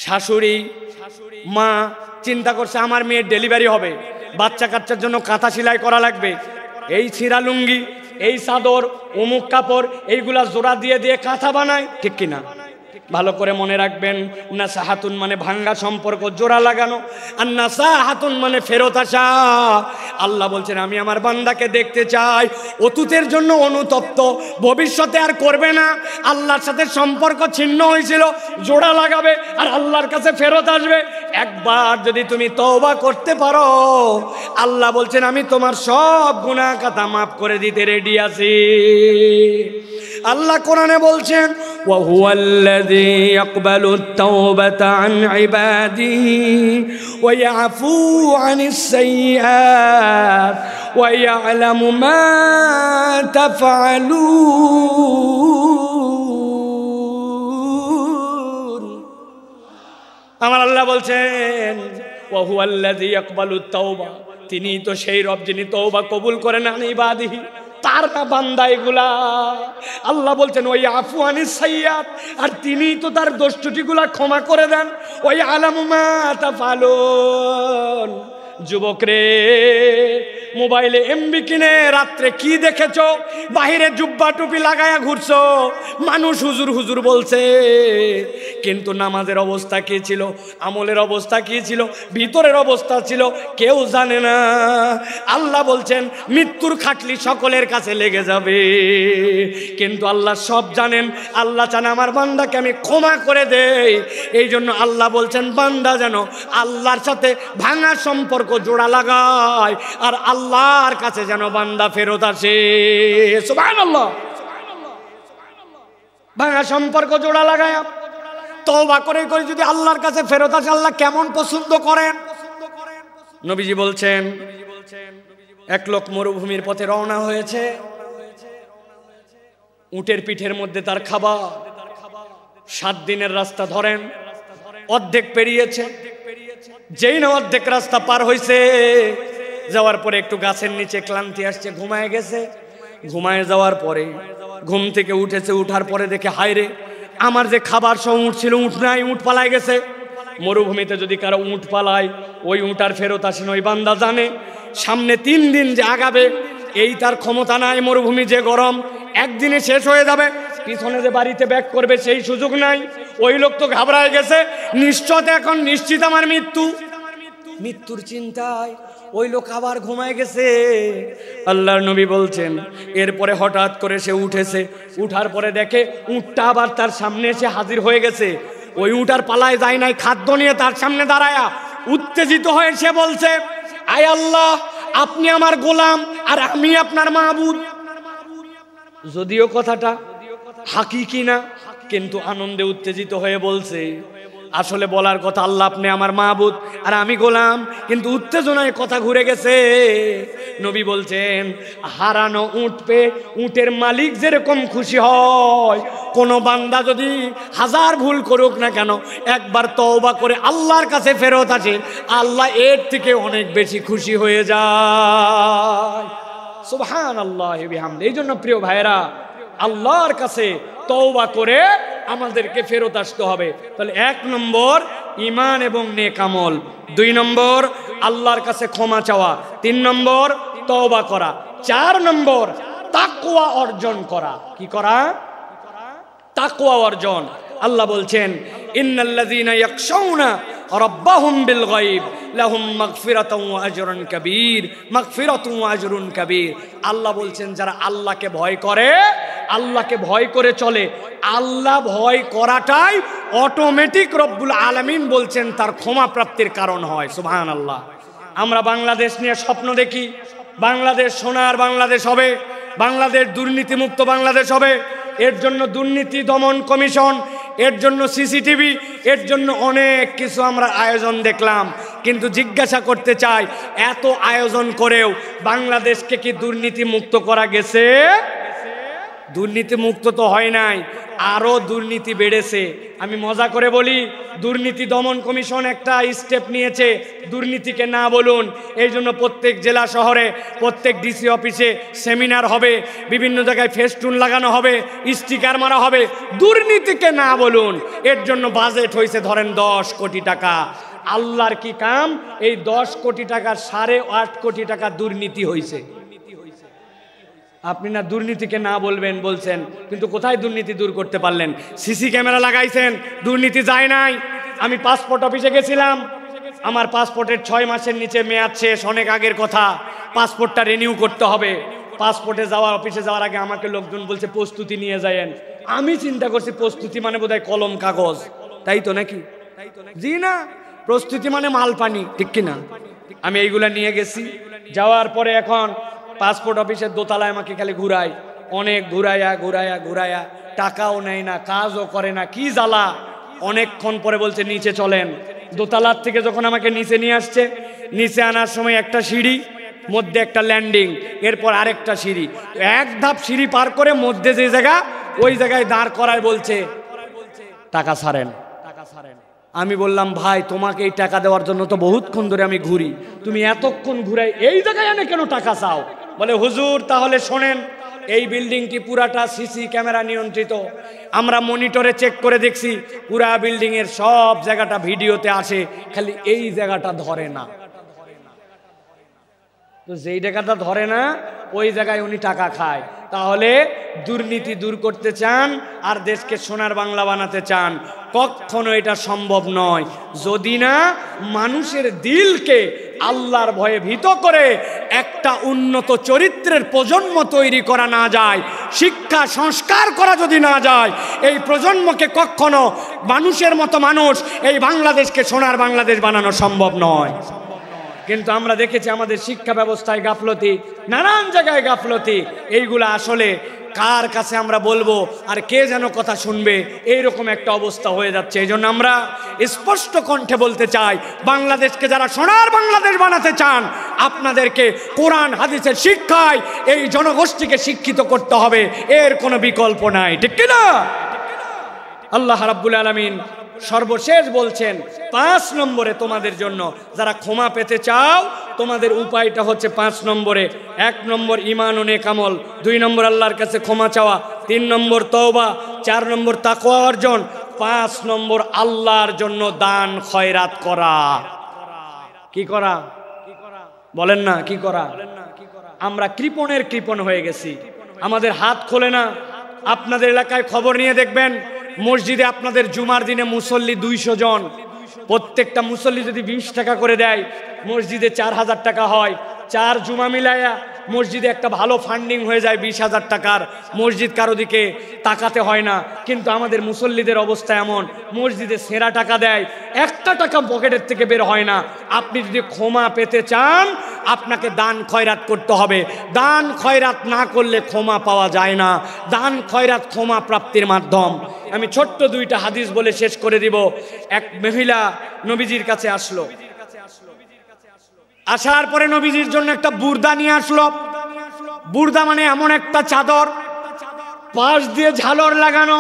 শাশুড়ি মা চিন্তা করছে আমার মেয়ের ডেলিভারি হবে, বাচ্চা কাচ্চার জন্য কাঁথা সেলাই করা লাগবে, এই ছিঁড়া লুঙ্গি, এই চাদর, অমুক কাপড়, এইগুলা জোড়া দিয়ে দিয়ে কাঁথা বানায়, ঠিক কিনা? ভালো করে মনে রাখবেন, নাসাহাতুন মানে ভাঙ্গা সম্পর্ক জোড়া লাগানো, আর নাসাহাতুন মানে ফেরত আসা। আল্লাহ বলছেন আমি আমার বান্দাকে দেখতে চাই অতীতের জন্য অনুতপ্ত, ভবিষ্যতে আর করবে না, আল্লাহর সাথে সম্পর্ক ছিন্ন হয়েছিল জোড়া লাগাবে আর আল্লাহর কাছে ফেরত আসবে। একবার যদি তুমি তওবা করতে পারো, আল্লাহ বলছেন আমি তোমার সব গুনাহ খাতা মাফ করে দিতে রেডি আছি। আল্লাহ কোরআনে বলছেন ওয়া হুয়াল্লাযী ইয়াকবালুত তাওবাতা আন ইবাদিহি ওয়া ইয়াফু আনিস সাইয়্যাত ওয়া ইয়ালামু মা তাফআলুন। আমার আল্লাহ বলছেন ওয়া হুয়াল্লাযী ইয়াকবালুত তাওবা, তিনি তো সেই রব যিনি তওবা কবুল করেন আন ইবাদিহি, তার না বান্দা এগুলা। আল্লাহ বলছেন ওই আফু আনিস সাইয়্যাত, আর তিনি তো তার দোষ ত্রুটিগুলা ক্ষমা করে দেন। ওই আলামু মা তাফআলুন। যুবক রে, মোবাইলে এমবি কিনে রাত্রে কি দেখেছো? বাহিরে জুব্বা টুপি লাগায়া ঘুরছো, মানুষ হুজুর হুজুর বলছে, কিন্তু নামাজের অবস্থা কি ছিল, আমলের অবস্থা কি ছিল, ভিতরের অবস্থা ছিল কেউ জানে না। আল্লাহ বলছেন মৃত্যুর খাটলি সকলের কাছে লেগে যাবে, কিন্তু আল্লাহ সব জানেন। আল্লাহ চান আমার বান্দাকে আমি ক্ষমা করে দেই। এই জন্য আল্লাহ বলছেন বান্দা যেন আল্লাহর সাথে ভাঙা সম্পর্ক জোড়া লাগায়, আর আল্লাহর কাছে যেন বান্দা ফেরত আসে। সুবহানাল্লাহ। ভাঙা সম্পর্ক জোড়া লাগায় তওবা করে করে যদি আল্লাহর কাছে ফেরত আসে, আল্লাহ কেমন পছন্দ করেন। নবীজি বলছেন এক লোক মরুভূমির পথে রওনা হয়েছে, উটের পিঠের মধ্যে তার খাবার, 7 দিনের রাস্তা ধরেন, অর্ধেক পেরিয়েছে। যেই না অর্ধেক রাস্তা পার হয়েছে, যাওয়ার পরে একটু গাছের নিচে ক্লান্তি আসছে, ঘুমায় গেছে। ঘুমায় যাওয়ার পরে ঘুম থেকে উঠেছে, উঠার পরে দেখে হায়রে আমার যে খাবার সব উঠ ছিল, উঠ নাই, উঠ পালায় গেছে। মরুভূমিতে যদি কারো উঠ পালায়, ওই উঠ আর ফেরত আসেন। ওই বান্দা জানে সামনে 3 দিন যে আগাবে এই তার ক্ষমতা নাই, মরুভূমি যে গরম, একদিনে শেষ হয়ে যাবে। পিছনে যে বাড়িতে ব্যাক করবে সেই সুযোগ নাই। ওই লোক তো ঘাবড়ায় গেছে, নিশ্চয় এখন নিশ্চিত আমার মৃত্যু। মৃত্যুর চিন্তায় ওই লোক আবার ঘুমায় গেছে। আল্লাহর নবী বলছেন এরপরে হঠাৎ করে সে উঠেছে, উঠার পরে দেখে উটটা আবার তার সামনে এসে হাজির হয়ে গেছে। ওই উট আর পালায় যায় নাই, খাদ্য নিয়ে তার সামনে দাঁড়ায়া উত্তেজিত হয়ে সে বলছে আয় আল্লাহ, আপনি আমার গোলাম আর আমি আপনার মাবুদ। যদিও কথাটা হাকিকি না, কিন্তু আনন্দে উত্তেজিত হয়ে বলছে। আসলে বলার কথা আল্লাহ আপনি আমার মাবুদ আর আমি গোলাম, কিন্তু উত্তেজনায় কথা ঘুরে গেছে। নবী বলছেন হারানো উট পেয়ে উটের মালিক যেরকম খুশি হয়, কোন বান্দা যদি 1000 ভুল করুক না কেন, একবার তওবা করে আল্লাহর কাছে ফেরত আসে, আল্লাহ এর থেকে অনেক বেশি খুশি হয়ে যায়। সুবহানাল্লাহি ওয়া বিহামদিহি। এই জন্য প্রিয় ভাইরা, আল্লাহর কাছে তওবা করে আমাদেরকে ফেরত আসতে হবে। তাহলে 1 নম্বর ঈমান এবং নেক আমল, 2 নম্বর আল্লাহর কাছে ক্ষমা চাওয়া, 3 নম্বর তওবা করা, 4 নম্বর তাকওয়া অর্জন করা। কি করা? তাকওয়া অর্জন। আল্লাহ বলছেন ইন্নাল্লাযীনা ইয়াখশাউনা রাব্বাহুম বিল গায়ব লাহুম মাগফিরাতুন ওয়া আজরুন কাবীর, মাগফিরাতুন ওয়া আজরুন কাবীর। আল্লাহ বলছেন যারা আল্লাহকে ভয় করে, আল্লাহকে ভয় করে চলে, আল্লাহ ভয় করাটাই অটোমেটিক রব্বুল আলামিন বলছেন তার ক্ষমা প্রাপ্তির কারণ হয়। সুবহানাল্লাহ। আমরা বাংলাদেশ নিয়ে স্বপ্ন দেখি, বাংলাদেশ সোনার বাংলাদেশ হবে, বাংলাদেশ দুর্নীতিমুক্ত বাংলাদেশ হবে। এর জন্য দুর্নীতি দমন কমিশন, এর জন্য সিসিটিভি, এর জন্য অনেক কিছু আমরা আয়োজন দেখলাম। কিন্তু জিজ্ঞাসা করতে চাই, এত আয়োজন করেও বাংলাদেশকে কি দুর্নীতি মুক্ত করা গেছে? দুর্নীতি মুক্ত তো হয় নাই, আরো দুর্নীতি বেড়েছে। আমি মজা করে বলি, দুর্নীতি দমন কমিশন একটা স্টেপ নিয়েছে, দুর্নীতিকে না বলুন। এই জন্য প্রত্যেক জেলা শহরে, প্রত্যেক ডিসি অফিসে সেমিনার হবে, বিভিন্ন জায়গায় ফেস্টুন লাগানো হবে, স্টিকার মারা হবে, দুর্নীতিকে না বলুন। এর জন্য বাজেট হয়েছে ধরেন 10 কোটি টাকা। আল্লাহর কি কাম, এই 10 কোটি টাকার 8.5 কোটি টাকা দুর্নীতি হয়েছে। আপনি না দুর্নীতিকে না বলবেন বলছেন, কিন্তু কোথায় দুর্নীতি দূর করতে পারলেন? সিসি ক্যামেরা লাগাইছেন, দুর্নীতি যায় নাই। আমি পাসপোর্ট অফিসে গেছিলাম, আমার পাসপোর্টের 6 মাসের নিচে মেয়াদ শেষ, অনেক আগের কথা। পাসপোর্টটা রিনিউ করতে হবে। পাসপোর্টে যাওয়ার অফিসে যাওয়ার আগে আমাকে লোকজন বলছে প্রস্তুতি নিয়ে যায়েন। আমি চিন্তা করছি প্রস্তুতি মানে বোধহয় কলম কাগজ, তাই তো নাকি? জি না, প্রস্তুতি মানে মাল পানি, ঠিক কিনা? আমি এইগুলা নিয়ে গেছি। যাওয়ার পরে এখন পাসপোর্ট অফিসের দোতলায় আমাকে খালি ঘুরায়, অনেক ঘুরাইয়া ঘুরাইয়া ঘুরাইয়া, টাকাও নেয় না, কাজও করে না, কি জ্বালা। অনেকক্ষণ পরে বলছে নিচে চলেন। দোতলার থেকে যখন আমাকে নিচে নিয়ে আসছে, নিচে আনার সময় একটা সিঁড়ি, মধ্যে একটা ল্যান্ডিং, এরপর আরেকটা সিঁড়ি, এক ধাপ সিঁড়ি পার করে মধ্যে যে জায়গা, ওই জায়গায় দাঁড় করায় বলছে টাকা ছাড়েন। আমি বললাম ভাই তোমাকে এই টাকা দেওয়ার জন্য তো বহুতক্ষণ ধরে আমি ঘুরি, তুমি এতক্ষণ ঘুরাই এই জায়গায় এনে কেন টাকা চাও? বলে হুজুর তাহলে শোনেন, এই বিল্ডিংটি পুরাটা সিসি ক্যামেরা নিয়ন্ত্রিত। আমরা মনিটরে চেক করে দেখছি, পুরা বিল্ডিং এর সব জায়গাটা ভিডিওতে আসে, খালি এই জায়গাটা ধরে না। তো যেই জায়গাটা ধরে না ওই জায়গায় উনি টাকা খায়। তাহলে দুর্নীতি দূর করতে চান আর দেশকে সোনার বাংলা বানাতে চান, কখনো এটা সম্ভব নয় যদি না মানুষের দিলকে আল্লাহর ভয়ে ভীত করে একটা উন্নত চরিত্রের প্রজন্ম তৈরি করা না যায়, শিক্ষা সংস্কার করা যদি না যায়, এই প্রজন্মকে কখনো মানুষের মতো মানুষ এই বাংলাদেশকে সোনার বাংলাদেশ বানানো সম্ভব নয়। কিন্তু আমরা দেখেছি আমাদের শিক্ষা ব্যবস্থায় গাফলতি, নানান জায়গায় গাফলতি। এইগুলা আসলে কার কাছে আমরা বলবো আর কে যেন কথা শুনবে, এইরকম একটা অবস্থা হয়ে যাচ্ছে। এই জন্য আমরা স্পষ্ট কণ্ঠে বলতে চাই, বাংলাদেশকে যারা সোনার বাংলাদেশ বানাতে চান, আপনাদেরকে কোরআন হাদিসের শিক্ষায় এই জনগোষ্ঠীকে শিক্ষিত করতে হবে, এর কোনো বিকল্প নাই, ঠিক কিনা? আল্লাহ রাব্বুল আলামিন সর্বশেষ বলছেন 5 নম্বরে তোমাদের জন্য, যারা ক্ষমা পেতে চাও তোমাদের উপায়টা হচ্ছে 5 নম্বরে। 1 নম্বর ঈমান ও নেক আমল, 2 নম্বর আল্লাহর কাছে ক্ষমা চাওয়া, 3 নম্বর তওবা, 4 নম্বর তাকওয়া অর্জন, 5 নম্বর আল্লাহর জন্য দান খয়রাত করা। কি করা বলেন না, কি করা? আমরা কৃপণের কৃপণ হয়ে গেছি, আমাদের হাত খোলে না। আপনাদের এলাকায় খবর নিয়ে দেখবেন, মসজিদে আপনাদের জুমার দিনে মুসল্লি 200 জন, প্রত্যেকটা মুসল্লি যদি 20 টাকা করে দেয়, মসজিদে 4000 টাকা হয়। 4 জুমা মিলায়া মসজিদে একটা ভালো ফান্ডিং হয়ে যায় 20,000 টাকার। মসজিদ কারো দিকে তাকাতে হয় না। কিন্তু আমাদের মুসল্লিদের অবস্থা এমন, মসজিদে সেরা টাকা দেয়, একটা টাকা পকেটের থেকে বের হয় না। আপনি যদি ক্ষমা পেতে চান আপনাকে দান খয়রাত করতে হবে। দান খয়রাত না করলে ক্ষমা পাওয়া যায় না। দান খয়রাত ক্ষমা প্রাপ্তির মাধ্যম। আমি ছোট্ট 2টা হাদিস বলে শেষ করে দিব। এক মহিলা নবীজির কাছে আসলো, আসার পরে নবীজির জন্য একটা বুর্দা নিয়ে আসলো। বুর্দা মানে এমন একটা চাদর, পাশ দিয়ে ঝালর লাগানো।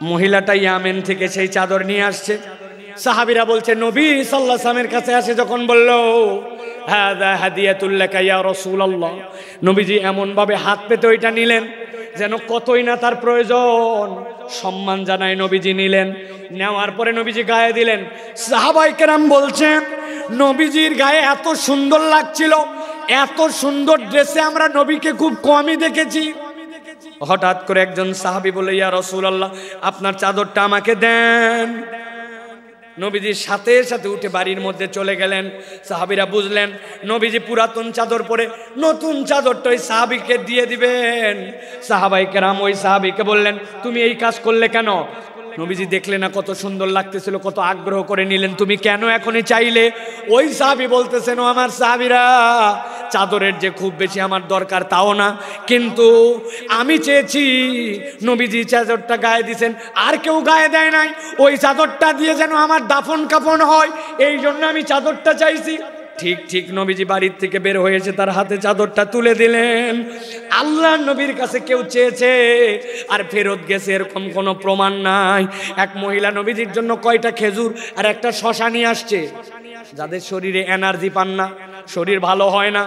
মহিলাটা ইয়ামেন থেকে সেই চাদর নিয়ে আসছে। সাহাবীরা বলছে নবী সাল্লাল্লাহু আলাইহি ওয়াসাল্লামের কাছে আসে যখন বলল হাযা হাদিয়াতুল লাকা ইয়া রাসূলুল্লাহ, নবীজি এমন ভাবে হাত পেতে ওইটা নিলেন যেন কতই না তার প্রয়োজন। সম্মান জানায় নবীজি নিলেন। নেওয়ার পরে নবীজি গায়ে দিলেন। সাহাবায়ে কেরাম বলছেন নবীজির গায়ে এত সুন্দর লাগছিল, এত সুন্দর ড্রেসে আমরা নবীকে খুব কমই দেখেছি। হঠাৎ করে একজন সাহাবী বলে ইয়া রাসূলুল্লাহ আপনার চাদরটা আমাকে দেন। নবীজির সাথে সাথে উঠে বাড়ির মধ্যে চলে গেলেন। সাহাবীরা বুঝলেন নবীজি পুরাতন চাদর পরে নতুন চাদরটা ওই সাহাবীকে দিয়ে দিবেন। সাহাবায়ে কেরাম ওই সাহাবীকে বললেন তুমি এই কাজ করলে কেন? নবীজি দেখলেন না কত সুন্দর লাগতেছিল, কত আগ্রহ করে নিলেন, তুমি কেন এখনই চাইলে? ওই সাহাবী বলতেছেন ও আমার সাহাবীরা, চাদরের যে খুব বেশি আমার দরকার তাও না, কিন্তু আমি চেয়েছি নবীজি চাদরটা গায়ে দিয়েছেন, আর কেউ গায়ে দেয় নাই, ওই চাদরটা দিয়ে যেন আমার দাফন কাফন হয়, এই জন্য আমি চাদরটা চাইছি। ঠিক ঠিক নবীজি বাড়ির থেকে বের হয়েছে, তার হাতে চাদরটা তুলে দিলেন। আল্লাহর নবীর কাছে কেউ চেয়েছে আর ফেরত গেছে এরকম কোনো প্রমাণ নাই। এক মহিলা নবীজির জন্য কয়টা খেজুর আর একটা শশা নিয়ে আসছে। যাদের শরীরে এনার্জি পান না, শরীর ভালো হয় না,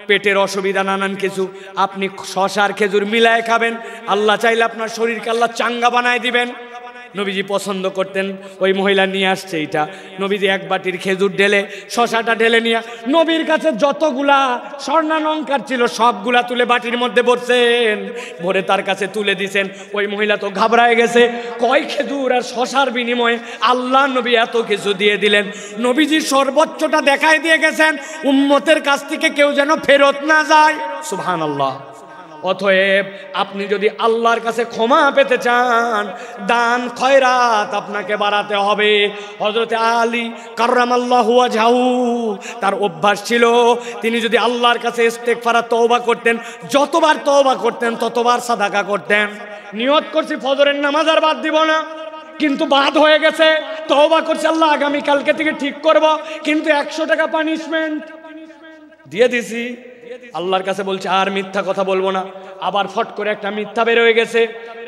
পেটের অসুবিধা নানান কিছু, আপনি শশার খেজুর মিলায় খাবেন, আল্লাহ চাইলে আপনার শরীরকে আল্লাহ চাঙ্গা বানায় দিবেন। নবীজি পছন্দ করতেন। ওই মহিলা নিয়ে আসছে এটা, নবীজি এক বাটির খেজুর ঢেলে শশাটা ঢেলে নিয়ে নবীর কাছে যতগুলা স্বর্ণালঙ্কার ছিল সবগুলা তুলে বাটির মধ্যে ভরছেন, ভরে তার কাছে তুলে দিছেন। ওই মহিলা তো ঘাবড়ায় গেছে, কয় খেজুর আর শশার বিনিময়ে আল্লাহ নবী এত কিছু দিয়ে দিলেন। নবীজি সর্বোচ্চটা দেখাই দিয়ে গেছেন, উম্মতের কাছ থেকে কেউ যেন ফেরত না যায়। সুবহানাল্লাহ। অতএব আপনি যদি আল্লাহর কাছে ক্ষমা পেতে চান, দান খয়রাত আপনাকে বাড়াতে হবে। হযরত আলী কাররামাল্লাহু ওয়াজহাহু, তার অভ্যাস ছিল তিনি যদি আল্লাহর কাছে ইস্তেগফার তওবা করতেন, যতবার তওবা করতেন ততবার সাদাকা করতেন। নিয়ত করছি ফজরের নামাজ আর বাদ দিব না, কিন্তু বাদ হয়ে গেছে। তওবা করছি আল্লাহ আগামী কালকে থেকে ঠিক করব, কিন্তু 100 টাকা পানিশমেন্ট দিয়ে দিছি। আল্লাহর কাছে বলছে আর মিথ্যা কথা বলবো না, আবার ফট করে একটা মিথ্যা বের হয়ে গেছে।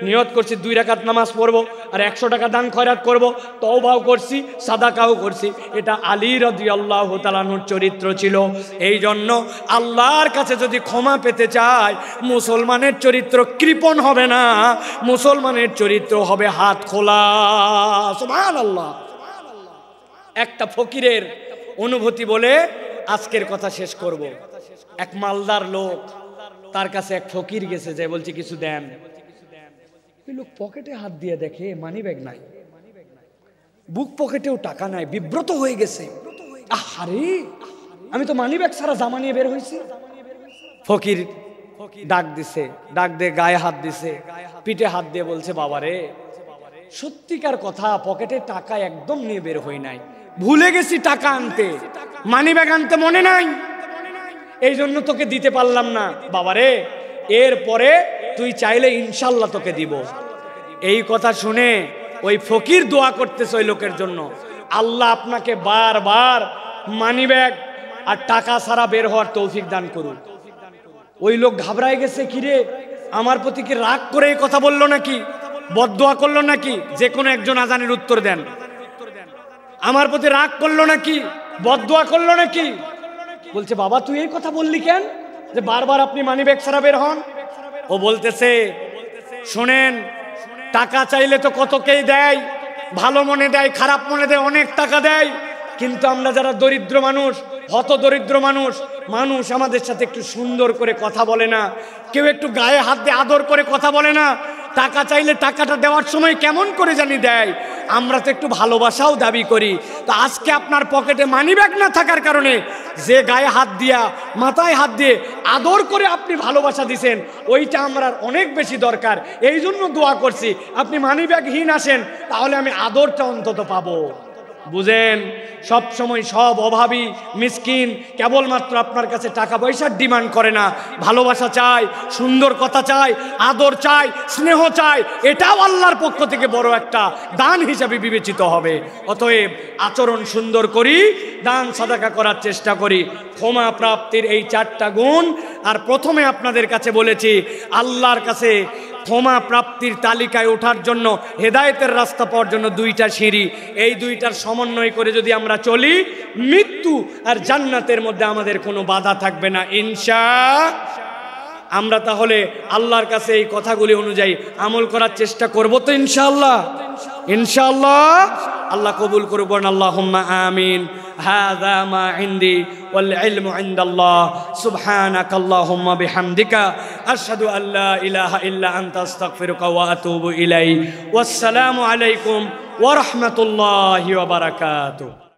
নিয়ত করছি 2 রাকাত নামাজ পড়বো আর 100 টাকা দান খয়রাত করব, তওবাও করছি সাদাকাও করছি। এটা আলী রাদিয়াল্লাহু তাআলা আনহুর চরিত্র ছিল। এই জন্য আল্লাহর কাছে যদি ক্ষমা পেতে চায়, মুসলমানের চরিত্র কৃপণ হবে না, মুসলমানের চরিত্র হবে হাত খোলা। সুবহানাল্লাহ। একটা ফকিরের অনুভূতি বলে আজকের কথা শেষ করব। এক মালদার লোক, তার কাছে এক ফকির গেছে, যে বলছে কিছু দেন। ওই লোক পকেটে হাত দিয়ে দেখে মানি ব্যাগ নাই, বুক পকেটেও টাকা নাই, বিব্রত হয়ে গেছে। আরে আমি তো মানি ব্যাগ ছাড়া জামা নিয়ে বের হয়েছি। ফকির ডাক দিছে, ডাক দিয়ে গায়ে হাত দিছে, পিঠে হাত দিয়ে বলছে বাবারে, সত্যিকার কথা পকেটে টাকা একদম নিয়ে বের হই নাই, ভুলে গেছি টাকা আনতে, মানি ব্যাগ আনতে মনে নাই, এই জন্য তোকে দিতে পারলাম না। বাবারে, এরপরে তুই চাইলে ইনশাল্লাহ তোকে দিব। এই কথা শুনে ওই ফকির দোয়া করতেছে ওই লোকের জন্য, আল্লাহ আপনাকে বারবার মানি ব্যাগ আর টাকা ছাড়া বের হওয়ার তৌফিক দান করুন। ওই লোক ঘাবড়ায় গেছে, কিরে আমার প্রতি কি রাগ করে এই কথা বললো নাকি, বদদোয়া করলো নাকি? যে কোনো একজন আজানের উত্তর দেন। আমার প্রতি রাগ করলো নাকি, বদদোয়া করলো নাকি? বলছে বাবা তুই এই কথা বললি কেন, যে বারবার আপনি মানি ব্যাগ ছাড়া বের হন? ও বলতেছে শোনেন, টাকা চাইলে তো কতকেই দেয়, ভালো মনে দেয়, খারাপ মনে দেয়, অনেক টাকা দেয়, কিন্তু আমরা যারা দরিদ্র মানুষ, হত দরিদ্র মানুষ, মানুষ আমাদের সাথে একটু সুন্দর করে কথা বলে না, কেউ একটু গায়ে হাত দিয়ে আদর করে কথা বলে না, টাকা চাইলে টাকাটা দেওয়ার সময় কেমন করে জানি দেয়। আমরা তো একটু ভালোবাসাও দাবি করি। তো আজকে আপনার পকেটে মানি ব্যাগ না থাকার কারণে যে গায়ে হাত দিয়া, মাথায় হাত দিয়ে আদর করে আপনি ভালোবাসা দিছেন, ওইটা আমরা অনেক বেশি দরকার। এই জন্য দোয়া করছি আপনি মানি ব্যাগহীন আসেন, তাহলে আমি আদরটা অন্তত পাবো। বুঝেন, সব সময় সব অভাবী মিসকিন কেবলমাত্র আপনার কাছে টাকা পয়সার ডিমান্ড করে না, ভালোবাসা চায়, সুন্দর কথা চায়, আদর চায়, স্নেহ চায়। এটাও আল্লাহর পক্ষ থেকে বড় একটা দান হিসাবে বিবেচিত হবে। অতএব আচরণ সুন্দর করি, দান সাদাকা করার চেষ্টা করি। ক্ষমা প্রাপ্তির এই 4টা গুণ। আর প্রথমে আপনাদের কাছে বলেছি, আল্লাহর কাছে ক্ষমা প্রাপ্তির তালিকায় ওঠার জন্য, হেদায়েতের রাস্তা পাওয়ার জন্য 2টা সিঁড়ি। এই 2টার সমন্বয় করে যদি আমরা চলি, মৃত্যু আর জান্নাতের মধ্যে আমাদের কোনো বাধা থাকবে না ইনশাআল্লাহ। আমরা তাহলে আল্লাহর কাছে এই কথাগুলি অনুযায়ী আমল করার চেষ্টা করব তো ইনশাআল্লাহ। ইনশাআল্লাহ আল্লাহ কবুল করুন। আল্লাহুম্মা আমিন। হাযা মা ইনদি ওয়াল ইলমু ইনদাল্লাহ। সুবহানাকাল্লাহুম্মা বিহামদিকা আশহাদু আল্লা ইলাহা ইল্লা আনতা আস্তাগফিরুকা ওয়া আতুবু ইলাইক। ওয়াসসালামু আলাইকুম ওয়া রাহমাতুল্লাহি ওয়া বারাকাতুহু।